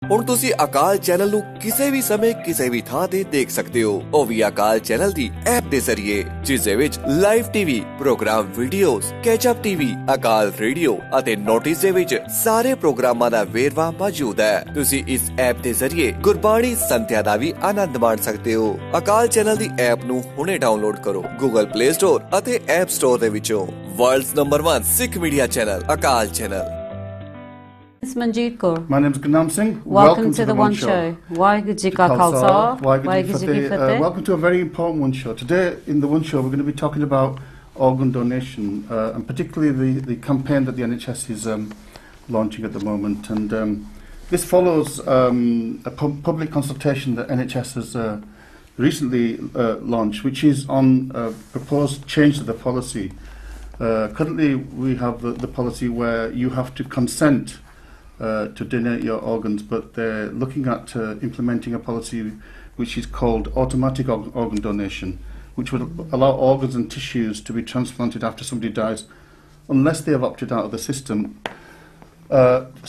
ਹੁਣ ਤੁਸੀਂ ਅਕਾਲ ਚੈਨਲ ਨੂੰ ਕਿਸੇ ਵੀ ਸਮੇਂ ਕਿਸੇ ਵੀ ਥਾਂ ਤੇ ਦੇਖ ਸਕਦੇ ਹੋ। ਉਹ ਵੀ ਅਕਾਲ ਚੈਨਲ ਦੀ ਐਪ ਦੇ ਜ਼ਰੀਏ, ਜਿਸ ਦੇ ਵਿੱਚ live TV programme, videos, catch up TV, Akal radio ਅਤੇ ਨੋਟਿਸ ਦੇ ਵਿੱਚ ਸਾਰੇ ਪ੍ਰੋਗਰਾਮਾਂ ਦਾ ਵੇਰਵਾ ਮੌਜੂਦ ਹੈ। ਤੁਸੀਂ ਇਸ ਐਪ ਦੇ ਜ਼ਰੀਏ ਗੁਰਬਾਣੀ ਸੰਥਿਆ ਦਾ ਵੀ ਆਨੰਦ ਮਾਣ ਸਕਦੇ ਹੋ। ਅਕਾਲ ਚੈਨਲ ਦੀ ਐਪ ਨੂੰ ਹੁਣੇ ਡਾਊਨਲੋਡ ਕਰੋ ਗੂਗਲ ਪਲੇ ਸਟੋਰ ਅਤੇ ਐਪ ਸਟੋਰ ਦੇ ਵਿੱਚੋਂ। World's number 1 Sikh media channel Akal channel. Manjeet Kaur. My name is Gurnam Singh. Welcome to the One Show. Waheguru Ji Ka Khalsa, Waheguru Ji Ki Fateh. Welcome to a very important One Show. Today in the One Show we're going to be talking about organ donation and particularly the campaign that the NHS is launching at the moment. And this follows a public consultation that NHS has recently launched, which is on proposed change to the policy. Currently we have the policy where you have to consent to donate your organs, but they're looking at implementing a policy which is called automatic organ donation, which would allow organs and tissues to be transplanted after somebody dies unless they have opted out of the system.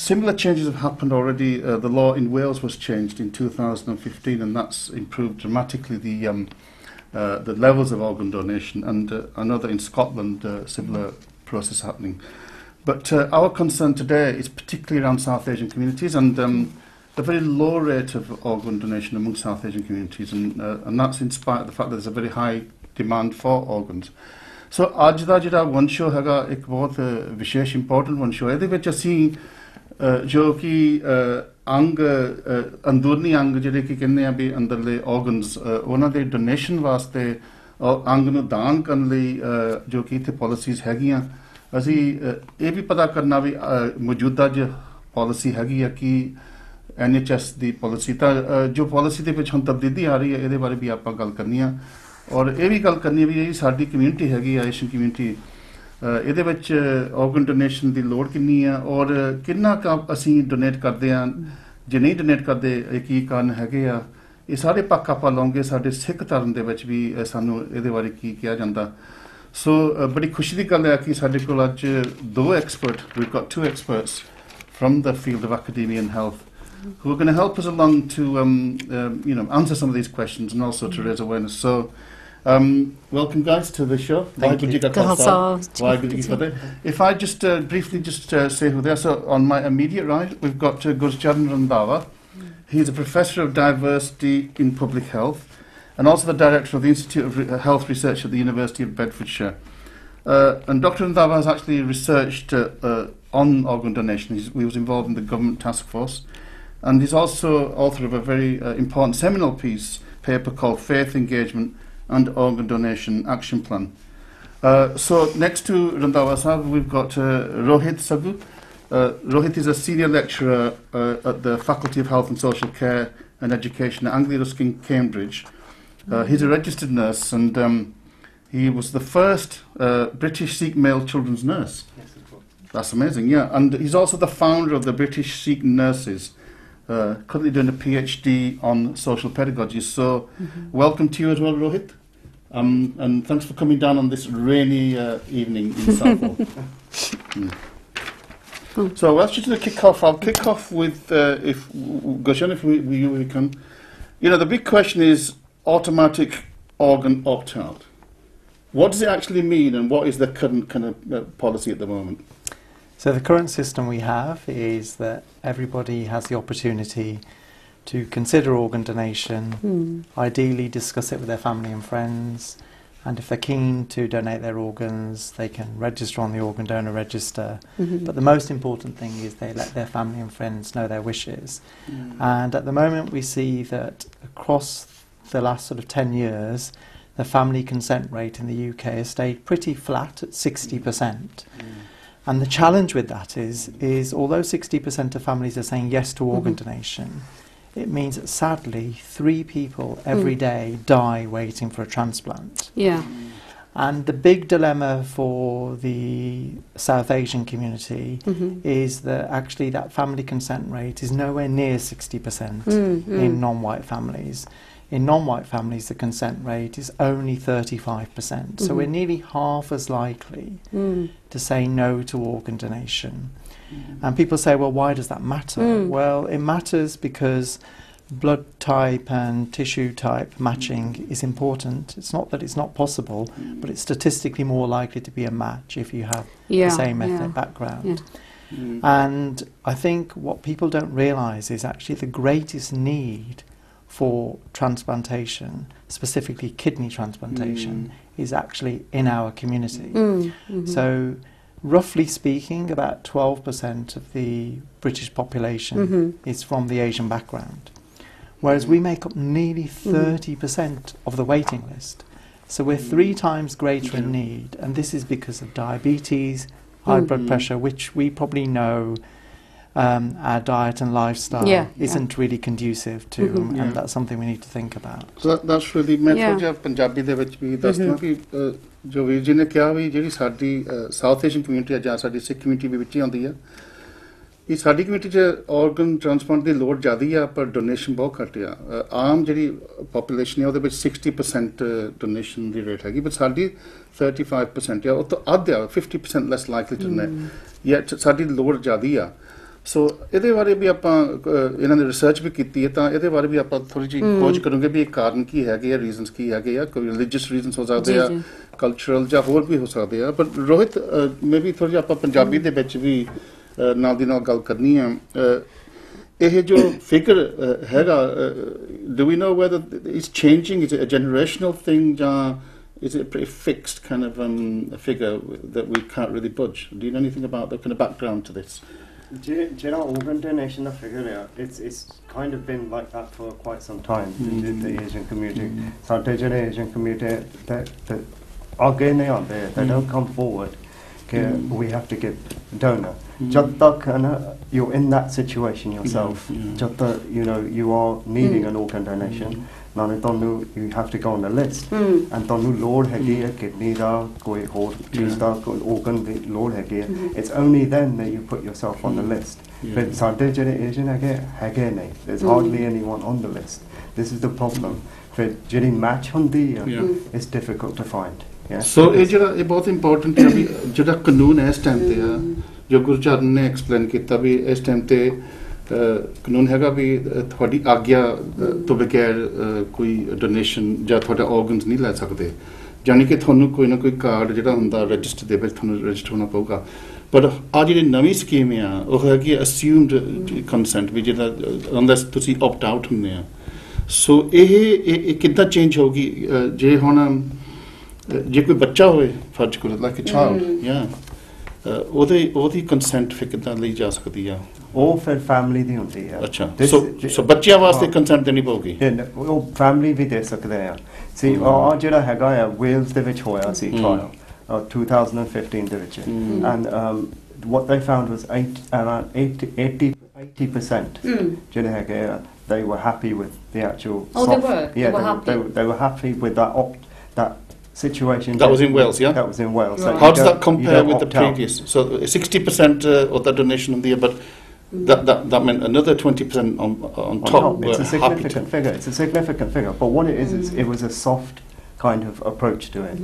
Similar changes have happened already. The law in Wales was changed in 2015 and that's improved dramatically the levels of organ donation, and another in Scotland, similar process happening. But our concern today is particularly around South Asian communities and the very low rate of organ donation among South Asian communities, and that's in spite of the fact that there's a very high demand for organs. So ਅੱਜ ਦਾ ਜਿਹੜਾ one show ਹੈਗਾ ਇੱਕ ਬਹੁਤ ਵਿਸ਼ੇਸ਼ important one show ਹੈ। ਇਹਦੇ ਵਿੱਚ ਅਸੀਂ ਜੋ ਕਿ ਅੰਗ ਅੰਦਰੂਨੀ ਅੰਗ ਜਿਹੜੇ ਕਿ ਕਹਿੰਦੇ ਆ ਵੀ ਅੰਦਰਲੇ organs ਉਹਨਾਂ ਦੇ ਡੋਨੇਸ਼ਨ ਵਾਸਤੇ ਅੰਗ ਨੂੰ ਦਾਨ ਕਰਨ ਲਈ ਜੋ ਕਿ ਇੱਥੇ ਪਾਲਿਸੀਜ਼ ਹੈਗੀਆਂ, ਅਸੀਂ ਇਹ ਵੀ ਪਤਾ ਕਰਨਾ ਵੀ ਮੌਜੂਦਾ ਜੋ ਪਾਲਿਸੀ ਹੈਗੀ ਆ ਕਿ NHS ਦੀ ਪਾਲਿਸੀ ਤਾਂ ਜੋ ਪਾਲਿਸੀ ਦੇ ਵਿੱਚ ਹੁਣ ਤਬਦੀਲੀ ਆ ਰਹੀ ਹੈ ਇਹਦੇ ਬਾਰੇ ਵੀ ਆਪਾਂ ਗੱਲ ਕਰਨੀ ਆ, ਔਰ ਇਹ ਵੀ ਗੱਲ ਕਰਨੀ ਵੀ ਇਹ ਸਾਡੀ ਕਮਿਊਨਿਟੀ ਹੈਗੀ ਆ, ਏਸ਼ੀਅਨ ਕਮਿਊਨਿਟੀ, ਇਹਦੇ ਵਿੱਚ ਔਰਗਨ ਡੋਨੇਸ਼ਨ ਦੀ ਲੋੜ ਕਿੰਨੀ ਆ ਔਰ ਕਿੰਨਾ ਕੁ ਅਸੀਂ ਡੋਨੇਟ ਕਰਦੇ ਆ, ਜੇ ਨਹੀਂ ਡੋਨੇਟ ਕਰਦੇ ਇਹ ਕੀ ਕਾਰਨ ਹੈਗੇ ਆ, ਇਹ ਸਾਰੇ ਪੱਖ ਆਪਾਂ ਲਾਉਂਗੇ। ਸਾਡੇ ਸਿੱਖ ਧਰਮ ਦੇ ਵਿੱਚ ਵੀ ਸਾਨੂੰ ਇਹਦੇ ਬਾਰੇ ਕੀ ਕਿਹਾ ਜਾਂਦਾ। So ਬੜੀ ਖੁਸ਼ੀ ਦੀ ਗੱਲ ਹੈ ਕਿ ਸਾਡੇ ਕੋਲ ਅੱਜ ਦੋ expert, we've got two experts from the field of academia and health who are going to help us along to answer some of these questions and also to raise awareness. So welcome guys to the show. Thank you. If I just briefly say who they are. So on my immediate right we've got Gurcharan Randhawa. He's a professor of diversity in public health and also the director of the Institute of Health Research at the University of Bedfordshire. And Dr. Randhawa has actually researched on organ donation. He was involved in the government task force, and he's also author of a very important seminal paper called Faith Engagement and Organ Donation Action Plan. So next to Randhawa Sahab we've got Rohit Sagu. Rohit is a senior lecturer at the Faculty of Health and Social Care and Education at Anglia Ruskin, Cambridge. He's a registered nurse and he was the first British Sikh male children's nurse. Yes, of course. That's amazing, yeah. And he's also the founder of the British Sikh Nurses, currently doing a PhD on social pedagogy. So welcome to you as well, Rohit. And thanks for coming down on this rainy evening in Southall. So let's just kick off. I'll kick off with, if Goshan, if we can. The big question is automatic organ opt-out. What does it actually mean and what is the current kind of policy at the moment? So the current system we have is that everybody has the opportunity to consider organ donation, ideally discuss it with their family and friends, and if they're keen to donate their organs they can register on the organ donor register. But the most important thing is they let their family and friends know their wishes. And at the moment we see that across the last sort of 10 years the family consent rate in the UK has stayed pretty flat at 60%. And the challenge with that is although 60% of families are saying yes to organ donation, it means that sadly 3 people every day die waiting for a transplant. Yeah. And the big dilemma for the South Asian community is that actually that family consent rate is nowhere near 60% in non-white families. In non-white families, the consent rate is only 35%. So we're nearly half as likely to say no to organ donation. And people say, well, why does that matter? Well, it matters because blood type and tissue type matching is important. It's not that it's not possible, but it's statistically more likely to be a match if you have the same ethnic background. And I think what people don't realise is actually the greatest need for transplantation, specifically kidney transplantation, is actually in our community. So roughly speaking, about 12% of the British population is from the Asian background, whereas we make up nearly 30% of the waiting list. So we're 3 times greater in need, and this is because of diabetes, high blood pressure, which we probably know our diet and lifestyle isn't really conducive to, and that's something we need to think about. So that's really, मैं थोड़ा पंजाबी दे विच भी दसना कि जो वीर जी ने कहा भी ਜਿਹੜੀ ਸਾਡੀ ਸਾਊਥ ਏਸ਼ੀਅਨ ਕਮਿਊਨਿਟੀ ਆ ਜਾਂ ਸਾਡੀ ਸਿੱਖ ਕਮਿਊਨਿਟੀ ਵੀ ਵਿੱਚ ਹੀ ਆਉਂਦੀ ਆ ਇਹ ਸਾਡੀ ਕਮਿਊਨਿਟੀ 'ਚ ਆਰਗਨ ਟ੍ਰਾਂਸਪਲਾਂਟ ਦੀ ਲੋੜ ਜ਼ਿਆਦਾ ਆ ਪਰ ਡੋਨੇਸ਼ਨ ਬਹੁਤ ਘੱਟ ਆ ਆਮ ਜਿਹੜੀ ਪੋਪੂਲੇਸ਼ਨ ਹੈ ਉਹਦੇ ਵਿੱਚ 60% ਡੋਨੇਸ਼ਨ ਦੀ ਰੇਟ ਹੈਗੀ ਪਰ ਸਾਡੀ 35% ਆ ਉਹ ਤੋਂ ਅੱਧ ਆ 50% ਲੈਸ ਲਾਈਕਲੀ ਟੂ ਡੋਨੇਟ ਯਾ ਸਾਡੀ ਲੋੜ ਜ਼ਿਆਦਾ ਆ ਸੋ ਇਹਦੇ ਬਾਰੇ ਵੀ ਆਪਾਂ ਇਹਨਾਂ ਨੇ ਰਿਸਰਚ ਵੀ ਕੀਤੀ ਹੈ ਤਾਂ ਇਹਦੇ ਬਾਰੇ ਵੀ ਆਪਾਂ ਥੋੜੀ ਜਿਹੀ ਖੋਜ ਕਰੂੰਗੇ ਵੀ ਇਹ ਕਾਰਨ ਕੀ ਹੈਗੇ ਆ ਰੀਜ਼ਨਸ ਕੀ ਹੈਗੇ ਆ ਕੋਈ ਰਿਲੀਜੀਅਸ ਰੀਜ਼ਨਸ ਹੋ ਸਕਦੇ ਆ ਕਲਚਰਲ ਜਾਂ ਹੋਰ ਵੀ ਹੋ ਸਕਦੇ ਆ ਪਰ ਰੋਹਿਤ ਮੈਂ ਵੀ ਥੋੜੀ ਜਿਹੀ ਆਪਾਂ ਪੰਜਾਬੀ ਦੇ ਵਿੱਚ ਵੀ ਨਾਲ ਦੀ ਨਾਲ ਗੱਲ ਕਰਨੀ ਆ ਇਹ ਜੋ ਫਿਗਰ ਹੈਗਾ do we know whether it's changing, is it a generational thing ਜਾਂ is it a pretty fixed kind of a figure that we can't really budge? Do you know anything about the kind of background to this? General organ donation figure, it's kind of been like that for quite some time. The Asian community, so the Asian community, that again they don't come forward. We have to get donor. You're in that situation yourself. You are needing an organ donation. You have to go on the list. And Lord kidney koi cheese organ Lord it's only then that you put yourself on the list. But there's hardly anyone on the list. This is the problem. Match it's difficult to find. So it's बहुत important है अभी जो कानून है इस time पे जो गुरचरण ने एक्सप्लेन किया भी इस टाइम पे कानून हैगा भी थोड़ी आज्ञा तो बगैर कोई डोनेशन या थोड़ा ऑर्गन्स नहीं ले सकते यानी कि थानू कोई ना कोई कार्ड जिहड़ा हुंदा रजिस्टर दे विच थानू रजिस्टर होना पऊगा पर आ जिहड़ी नवीं स्कीम आ ओह हैगी अस्यूम्ड कंसेंट भी जिहदा अनलेस तुसी ऑप्ट आउट हुंदे आ सो ਇਹ ਕਿੱਦਾਂ ਚੇਂਜ ਹੋਊਗੀ ਜੇ ਹੁਣ ਜੇ ਕੋਈ ਬੱਚਾ ਹੋਵੇ ਫਰਜ਼ ਕਰੋ ਲਾਈਕ ਅ ਚਾਈਲਡ ਯਾ ਉਹਦੀ ਕੰਸੈਂਟ ਫਿਰ ਕਿੱਦਾਂ ਲਈ ਜਾ ਸਕਦੀ ਆ ਉਹ ਫਿਰ ਫੈਮਿਲੀ ਦੀ ਹੁੰਦੀ ਆ ਅੱਛਾ ਸੋ ਬੱਚਿਆਂ ਵਾਸਤੇ ਕੰਸੈਂਟ ਦੇਣੀ ਪਊਗੀ ਉਹ ਫੈਮਿਲੀ ਵੀ ਦੇ ਸਕਦੇ ਆ ਸੀ ਉਹ ਜਿਹੜਾ ਹੈਗਾ ਆ ਵੇਲਸ ਦੇ ਵਿੱਚ ਹੋਇਆ ਸੀ ਟ੍ਰਾਇਲ 2015 ਦੇ ਵਿੱਚ and what they found was around 80% ਜਿਹੜੇ ਹੈਗੇ ਆ they were happy with the actual they were happy with that situation. That was in Wales, yeah? That was in Wales. Right. So how does that compare with the previous? So 60% of the donation on there, but that meant another 20% on top. It's a significant figure. It's a significant figure. But what it is it was a soft kind of approach to it.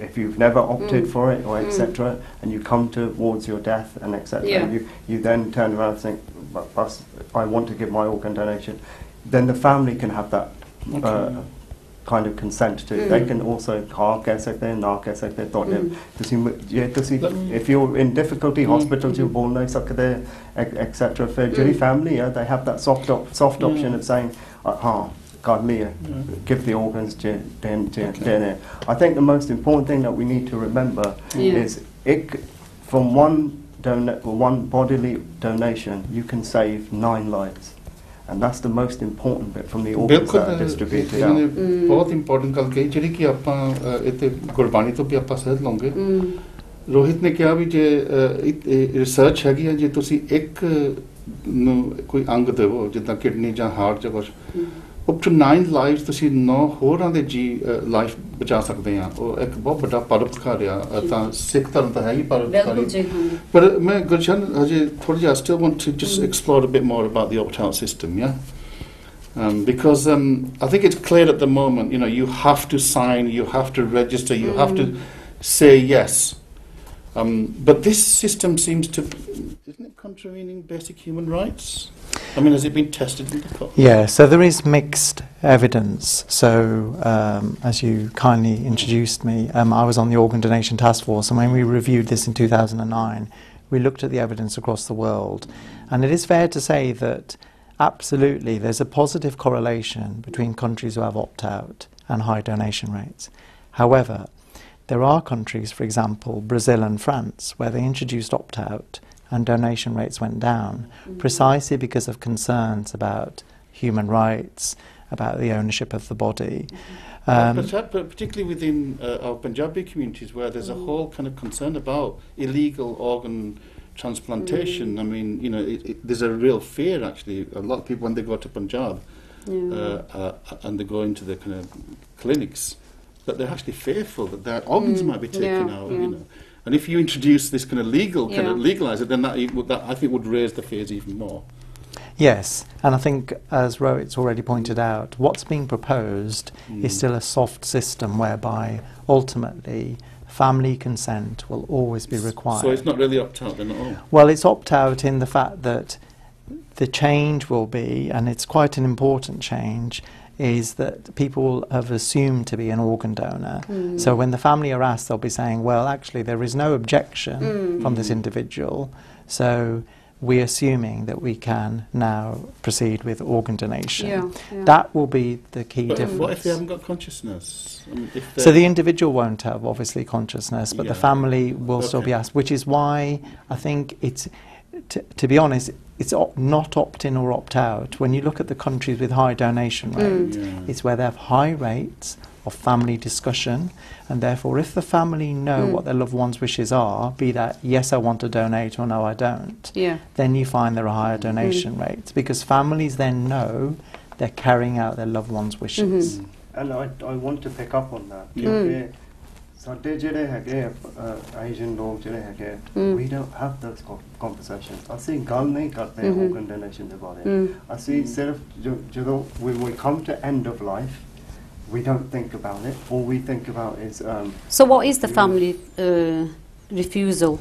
If you've never opted for it or etc., and you come towards your death and etc., you then turn around and think, I want to give my organ donation. Then the family can have that kind of consent to. They can also if you're in difficulty hospitals you're born etc. For Jury family they have that soft option of saying give the organs I think the most important thing that we need to remember is from one bodily donation you can save 9 lives. And that's the most important bit from the organs that are distributed out. बहुत important ਗੱਲ ਕਹੀ ਜਿਹੜੀ ਕਿ ਆਪਾਂ ਇੱਥੇ ਗੁਰਬਾਣੀ ਤੋਂ ਵੀ ਆਪਾਂ ਸਹਿਤ ਲਵਾਂਗੇ ਰੋਹਿਤ ਨੇ ਕਿਹਾ ਵੀ ਜੇ ਰਿਸਰਚ ਹੈਗੀ ਹੈ ਜੇ ਤੁਸੀਂ ਇੱਕ ਨੂੰ ਕੋਈ ਅੰਗ ਦੇਵੋ ਜਿੱਦਾਂ ਕਿਡਨੀ ਜਾਂ ਹਾਰਟ ਜਾਂ ਕੁਝ up to 9 lives ਤੁਸੀਂ 9 ਹੋਰਾਂ ਦੇ ਜੀ ਲਾਈਫ ਬਚਾ ਸਕਦੇ ਆ ਉਹ ਇੱਕ ਬਹੁਤ ਵੱਡਾ ਪਰਉਪਕਾਰ ਆ ਤਾਂ ਸਿੱਖ ਧਰਮ ਤਾਂ ਹੈ ਹੀ ਪਰਉਪਕਾਰੀ ਪਰ ਮੈਂ ਗੁਰਸ਼ਨ ਹਜੇ ਥੋੜਾ ਜਿਹਾ still want to just explore a bit more about the opt-out system because I think it's clear at the moment you have to sign, you have to register, you have to say yes But this system seems to, isn't it contravening basic human rights? I mean, has it been tested in the court? Yeah, so there is mixed evidence. So, as you kindly introduced me, I was on the Organ Donation Task Force, and when we reviewed this in 2009, we looked at the evidence across the world. And it is fair to say that absolutely there's a positive correlation between countries who have opt-out and high donation rates. However, there are countries, for example, Brazil and France, where they introduced opt-out and donation rates went down, precisely because of concerns about human rights, about the ownership of the body. But particularly within our Punjabi communities, where there's a whole kind of concern about illegal organ transplantation. I mean, you know, there's a real fear, actually. A lot of people, when they go to Punjab and they go into the kind of clinics, that they're actually fearful that their organs might be taken out, you know. And if you introduce this kind of legalise it, then that I think would raise the fears even more. Yes, and I think, as Rohit's already pointed out, what's being proposed is still a soft system whereby ultimately family consent will always be required. So it's not really opt-out then at all? Well, it's opt-out in the fact that the change will be, and it's quite an important change, is that people have assumed to be an organ donor. So when the family are asked, they'll be saying, well, actually, there is no objection from this individual, so we're assuming that we can now proceed with organ donation. That will be the key difference. What if they haven't got consciousness? So the individual won't have, obviously, consciousness, but the family will still be asked, which is why I think it's, to be honest, it's not opt-in or opt-out. When you look at the countries with high donation rates, it's where they have high rates of family discussion, and therefore if the family know what their loved one's wishes are, be that yes I want to donate or no I don't, then you find there are higher donation rates, because families then know they're carrying out their loved one's wishes. And I want to pick up on that. ਸਾਡੇ ਜਿਹੜੇ ਹੈਗੇ Asian ਲੋਕ ਜਿਹੜੇ ਹੈਗੇ, we don't have those conversations. ਅਸੀਂ ਗੱਲ ਨਹੀਂ ਕਰਦੇ organ donation ਦੇ ਬਾਰੇ. ਅਸੀਂ ਸਿਰਫ ਜਦੋਂ we come to end of life, we don't think about it. All we think about is so what is the family refusal?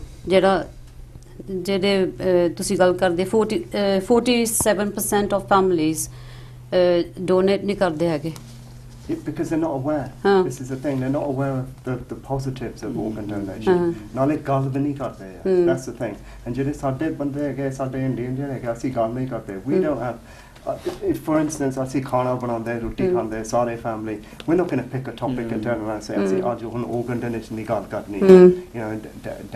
ਜਿਹੜੇ ਤੁਸੀਂ ਗੱਲ ਕਰਦੇ 47% of families donate ਨਹੀਂ ਕਰਦੇ ਹੈਗੇ. Because they're not aware. This is the thing, they're not aware of the positives of organ donation. ਨਾਲੇ ਗੱਲ ਵੀ ਨਹੀਂ ਕਰਦੇ. That's the thing. And ਜਿਹੜੇ ਸਾਡੇ ਬੰਦੇ ਹੈਗੇ, ਸਾਡੇ ਇੰਡੀਅਨ ਜਿਹੜੇ ਹੈਗੇ, ਅਸੀਂ ਗੱਲ ਨਹੀਂ ਕਰਦੇ. We don't have, if for instance ਅਸੀਂ ਖਾਣਾ ਬਣਾਉਂਦੇ, ਰੋਟੀ ਖਾਂਦੇ, ਸਾਰੇ family, we're not going to pick a topic and turn around and say, ਅਸੀਂ ਅੱਜ ਹੁਣ organ donation ਦੀ ਗੱਲ ਕਰਨੀ. You know,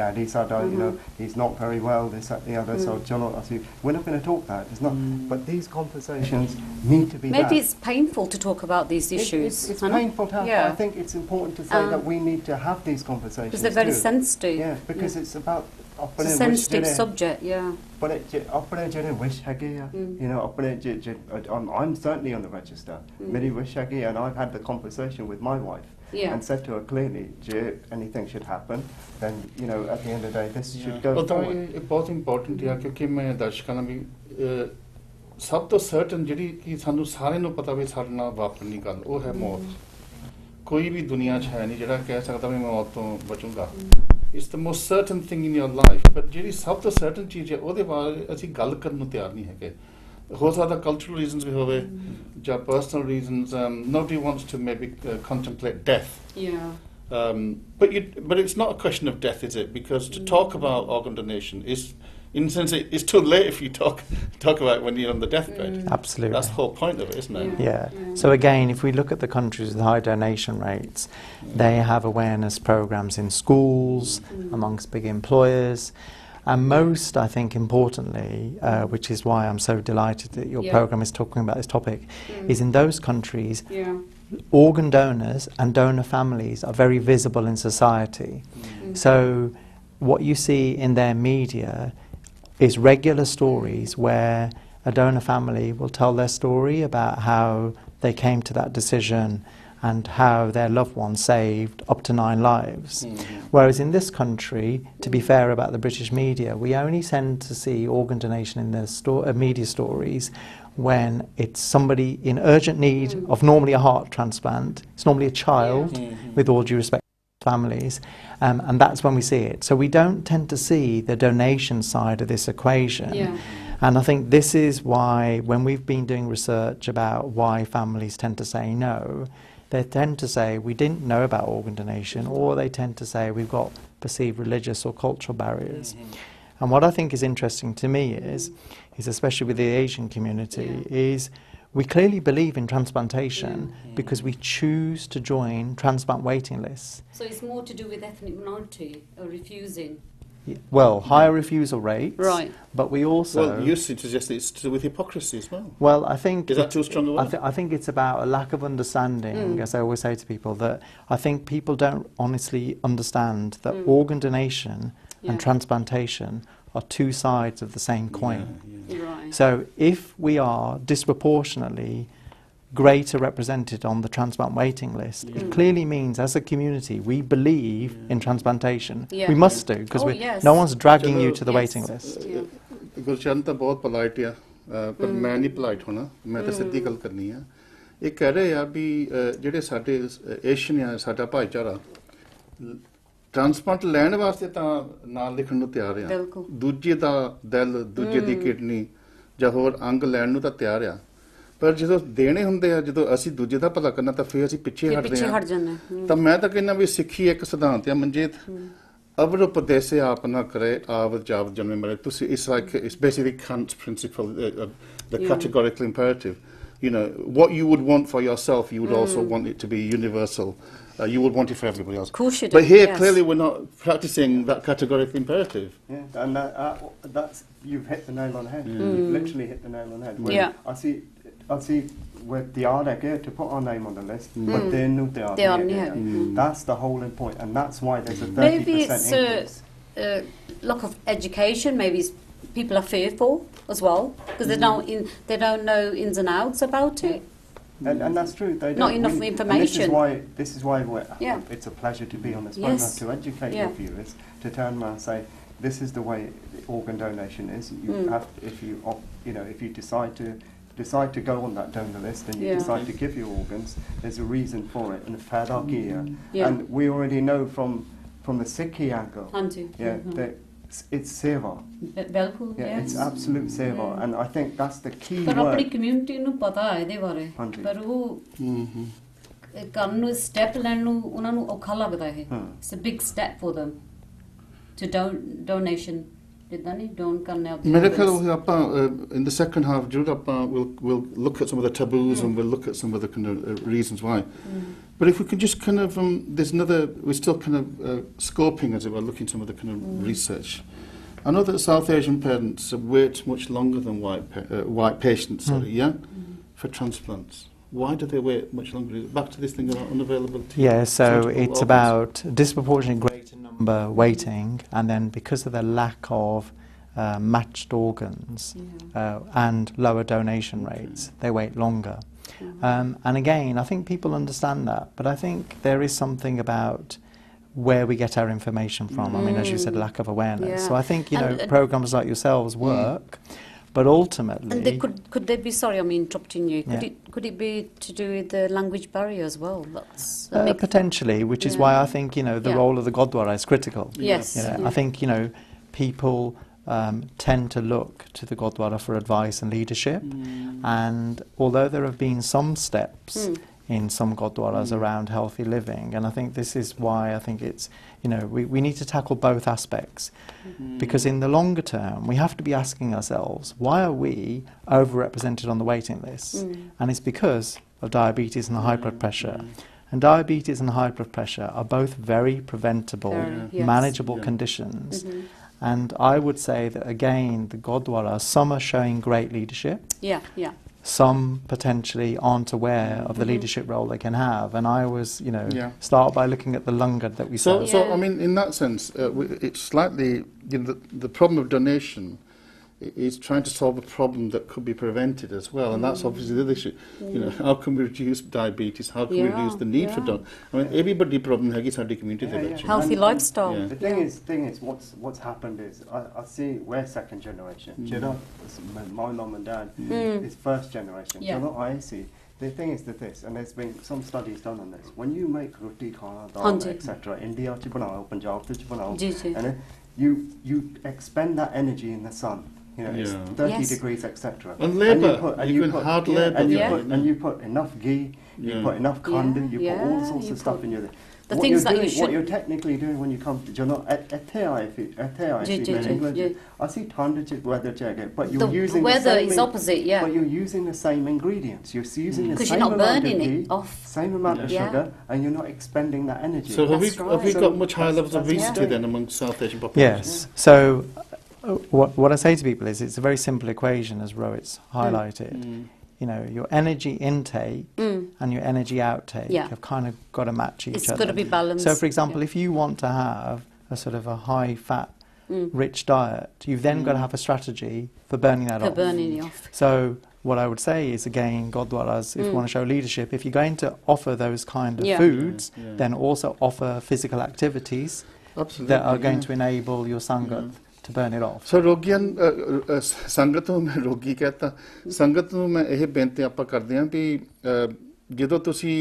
daddy ਸਾਡਾ, you know, he's not very well, this, that, the other, so ਚਲੋ ਅਸੀਂ, we're not going to talk that. It's not, but these conversations need to be Maybe had. it's painful to talk about these issues. It's painful to have, but I think it's important to say that we need to have these conversations because they're very sensitive. Yeah, because it's about it's a sensitive subject, But you know, I'm certainly on the register. Many wish and I've had the conversation with my wife and said to her clearly, anything should happen, then you know, at the end of the day, this should go forward. It's बहुत important है क्योंकि मैं दर्शकों में भी सब तो certain ਜਿਹੜੀ ਕਿ ਸਾਨੂੰ ਸਾਰਿਆਂ ਨੂੰ ਪਤਾ ਵੀ ਸਾਡੇ ਨਾਲ ਵਾਪਰਨੀ ਗੱਲ ਉਹ ਹੈ ਮੌਤ. ਕੋਈ ਵੀ ਦੁਨੀਆ 'ਚ ਹੈ ਨਹੀਂ ਜਿਹੜਾ ਕਹਿ ਸਕਦਾ ਵੀ ਮੈਂ ਮੌਤ ਤੋਂ ਬਚੂੰਗਾ. It's the most certain thing in your life, but ਜਿਹੜੀ ਸਭ ਤੋਂ certain ਚੀਜ਼ ਹੈ ਉਹਦੇ ਬਾਰੇ ਅਸੀਂ ਗੱਲ ਕਰਨ ਨੂੰ ਤਿਆਰ ਨਹੀਂ ਹੈਗੇ. ਹੋ ਸਕਦਾ cultural reasons ਵੀ ਹੋਵੇ ਜਾਂ personal reasons. Nobody wants to maybe contemplate death. But it's not a question of death, is it? Because to talk about organ donation is, in a sense, it's too late if you talk about it when you're on the deathbed. Absolutely. That's the whole point of it, isn't it? Yeah. So again, if we look at the countries with high donation rates, they have awareness programs in schools, amongst big employers, and most, I think, importantly, which is why I'm so delighted that your program is talking about this topic, is in those countries, organ donors and donor families are very visible in society. So what you see in their media is regular stories where a donor family will tell their story about how they came to that decision and how their loved one saved up to 9 lives. Whereas in this country, to be fair about the British media, we only tend to see organ donation in the media stories when it's somebody in urgent need of normally a heart transplant. It's normally a child, with all due respect to families, and that's when we see it. So we don't tend to see the donation side of this equation. Yeah. And I think this is why, when we've been doing research about why families tend to say no, they tend to say we didn't know about organ donation, or they tend to say we've got perceived religious or cultural barriers. And what I think is interesting to me is especially with the Asian community, is we clearly believe in transplantation because we choose to join transplant waiting lists. So it's more to do with ethnic minority or refusing. Well, higher refusal rates, Right. but we also... Well, you suggest it's to do with hypocrisy as well. Well, I think... Is that too strong a word? I think it's about a lack of understanding, as I always say to people, that I think people don't honestly understand that organ donation and transplantation are two sides of the same coin. Right. So if we are disproportionately greater represented on the transplant waiting list, it clearly means as a community we believe in transplantation. Yeah. We must do, because no one's dragging you to the waiting list. Gulshan ਤਾਂ ਬਹੁਤ polite ਆ ਪਰ ਮੈਂ ਨਹੀਂ polite ਹੋਣਾ, ਮੈਂ ਤਾਂ ਸਿੱਧੀ ਗੱਲ ਕਰਨੀ ਆ। ਇਹ ਕਹਿ ਰਹੇ ਆ ਵੀ ਜਿਹੜੇ ਸਾਡੇ ਏਸ਼ੀਅਨ ਆ ਸਾਡਾ ਭਾਈਚਾਰਾ ਟ੍ਰਾਂਸਪਲਾਂਟ ਲੈਣ ਵਾਸਤੇ ਤਾਂ ਨਾਲ ਲਿਖਣ ਨੂੰ ਤਿਆਰ ਆ, ਦੂਜੇ ਦਾ ਦਿਲ, ਦੂਜੇ ਦੀ ਕਿਡਨੀ ਜਾਂ ਹੋਰ ਅੰਗ ਲੈਣ ਨੂੰ ਤਾਂ ਤਿਆਰ ਆ, ਪਰ ਜਦੋਂ ਦੇਣੇ ਹੁੰਦੇ ਆ, ਜਦੋਂ ਅਸੀਂ ਦੂਜੇ ਦਾ ਭਲਾ ਕਰਨਾ ਤਾਂ ਫਿਰ ਅਸੀਂ ਪਿੱਛੇ ਹਟਦੇ ਆ। ਤਾਂ ਮੈਂ ਤਾਂ ਕਹਿੰਦਾ ਵੀ ਸਿੱਖੀ ਇੱਕ ਸਿਧਾਂਤ ਆ, ਮਨਜੀਤ ਅਵਰ ਉਪਦੇਸੇ ਆਪ ਨਾ ਕਰੇ ਆਵਤ ਜਾਵਤ ਜਨਮੇ ਮਰੇ। ਤੁਸੀਂ it's basically Kant's principle, the categorical imperative. You know, what you would want for yourself, you would also want it to be universal. You would want it for everybody else. Of course you do. But here, clearly, we're not practicing that categorical imperative. Yeah, and that's, you've hit the nail on the head. You've literally hit the nail on the head. When I see where the Ardek to put our name on the list, but they're not the That's the whole point, and that's why there's a 30% maybe it's increase. Lack of education. Maybe people are fearful as well because they don't know ins and outs about it. And that's true. They not enough information. This is why it's a pleasure to be on this program, to educate your viewers, to turn around and say, this is the way organ donation is. You have, if you decide to go on that donor list and you decide to give your organs, there's a reason for it, and and we already know from the Sikhi angle, that it's seva. It's absolute seva, and I think that's the key word. But apni community nu pata hai ede bare, par wo ਕਰਨ ਨੂੰ step ਲੈਣ ਨੂੰ ਉਹਨਾਂ ਨੂੰ ਔਖਾ ਲੱਗਦਾ ਹੈ. It's a big step for them to donation. ਜਿੱਦਾਂ ਨਹੀਂ ਡੋਨ ਕਰਨਾ ਆਪਣੀ ਮੇਰੇ ਖਿਆਲ ਆਪਾਂ in the second half ਜਰੂਰ ਆਪਾਂ we'll look at some of the taboos and we'll look at some of the kind of reasons why. But if we could just kind of there's another, we're still kind of scoping as it were, looking at some of the kind of research. I know that South Asian parents wait much longer than white patients, for transplants. Why do they wait much longer? Back to this thing about unavailability. Yeah, so it's about disproportionately greater number waiting, and then because of the lack of matched organs and lower donation rates, they wait longer. And again, I think people understand that, but I think there is something about where we get our information from. I mean, as you said, lack of awareness. So I think, programs like yourselves work, but ultimately... And they could they be, sorry, I'm interrupting you, could it be to do with the language barrier as well? That's potentially, which is why I think, the role of the Gurdwara is critical. Yes. I think, people tend to look to the Gurdwara for advice and leadership, and although there have been some steps in some Gurdwaras around healthy living, and I think this is why I think it's, we need to tackle both aspects, because in the longer term we have to be asking ourselves, why are we overrepresented on the waiting list? And it's because of diabetes and high blood pressure. And diabetes and high blood pressure are both very preventable, manageable conditions. And I would say that, again, the Gurdwara, some are showing great leadership. Some potentially aren't aware of the leadership role they can have. And I always, start by looking at the langar that we saw. So, I mean, in that sense, it's slightly, the problem of donation is trying to solve a problem that could be prevented as well, and that's obviously the other issue. How can we reduce diabetes? How can we reduce the need for donation? I mean, everybody problem has in our community. Healthy lifestyle. The thing is, what's happened is, I see we're second generation. My mum and dad is first generation. I see the thing is that this, and there's been some studies done on this. When you make roti khana, dal, Hanji. etc., India ch banao, Punjab ch banao, Ji, ji. and you expend that energy in the sun. You know, it's Yeah. 30 Yes. degrees, etc. And labour, you can hard labour. And you Yeah. put and you put enough ghee, you Yeah. put enough khandu, you put all Yeah, sorts you of stuff put in your. the what things you're that you doing, what should- you're technically doing when you come to, you know, at Ji, ji, in ji, England, ji. I see tanda weather jacket, but you're The using weather the same is opposite, yeah. But you're using the same ingredients. You're using the 'Cause same you're not amount of burning it ghee, off. same amount of Yeah. sugar, and you're not expending that energy. So have we, That's have we right. got much higher levels of That's obesity right. then among South Asian populations? Yes. So what I say to people is it's a very simple equation, as Rohit's highlighted. You know, your energy intake and your energy outtake Yeah. have kind of got to match each It's other. got to be balanced. So, for example, yeah. if you want to have a sort of a high-fat, rich diet, you've then got to have a strategy for burning that For off. burning it off. So what I would say is, again, Godwaras, if you want to show leadership, if you're going to offer those kind of Yeah. foods, Yeah. then also offer physical activities Absolutely. that are going yeah. to enable your sangat to burn it off. ਸੋ ਰੋਗੀਆਂ ਸੰਗਤ ਨੂੰ ਮੈਂ ਰੋਗੀ ਕਹਤਾ ਸੰਗਤ ਨੂੰ ਮੈਂ ਇਹ ਬੇਨਤੀ ਆਪਾਂ ਕਰਦੇ ਹਾਂ ਵੀ ਜਦੋਂ ਤੁਸੀਂ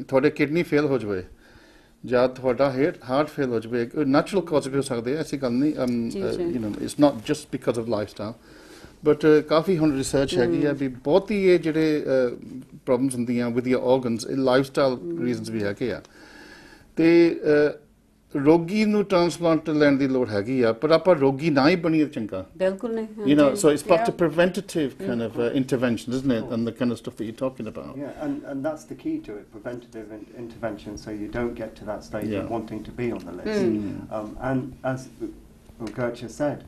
ਤੁਹਾਡੇ ਕਿਡਨੀ ਫੇਲ ਹੋ ਜਾਵੇ ਜਾਂ ਤੁਹਾਡਾ ਹਾਰਟ ਫੇਲ ਹੋ ਜਾਵੇ ਨੈਚੁਰਲ ਕਾਜ਼ ਵੀ ਹੋ ਸਕਦੇ ਐਸੀ ਗੱਲ ਨਹੀਂ you نو it's not just because of lifestyle but ਕਾਫੀ ਹੁਣ ਰਿਸਰਚ ਹੈਗੀ ਆ ਵੀ ਬਹੁਤ ਹੀ ਇਹ ਜਿਹੜੇ ਪ੍ਰੋਬਲਮਸ ਹੁੰਦੀਆਂ ਵਿਦ ਯਰ ਆਰਗਨਸ ਇਹ ਲਾਈਫਸਟਾਈਲ ਰੀਜ਼ਨਸ ਵੀ ਹੈਗੇ ਆ ਤੇ ਰੋਗੀ ਨੂੰ ਟ੍ਰਾਂਸਪਲਾਂਟ ਲੈਣ ਦੀ ਲੋੜ ਹੈਗੀ ਆ ਪਰ ਆਪਾਂ ਰੋਗੀ ਨਾ ਹੀ ਬਣੀਏ ਚੰਗਾ ਬਿਲਕੁਲ ਨਹੀਂ you know ਹਾਂਜੀ। so it's part Yeah. of preventative kind of intervention isn't it and the kind of stuff that you're talking about Yeah, and that's the key to it, preventative intervention, so you don't get to that stage Yeah. of wanting to be on the list. And as Gertrude said,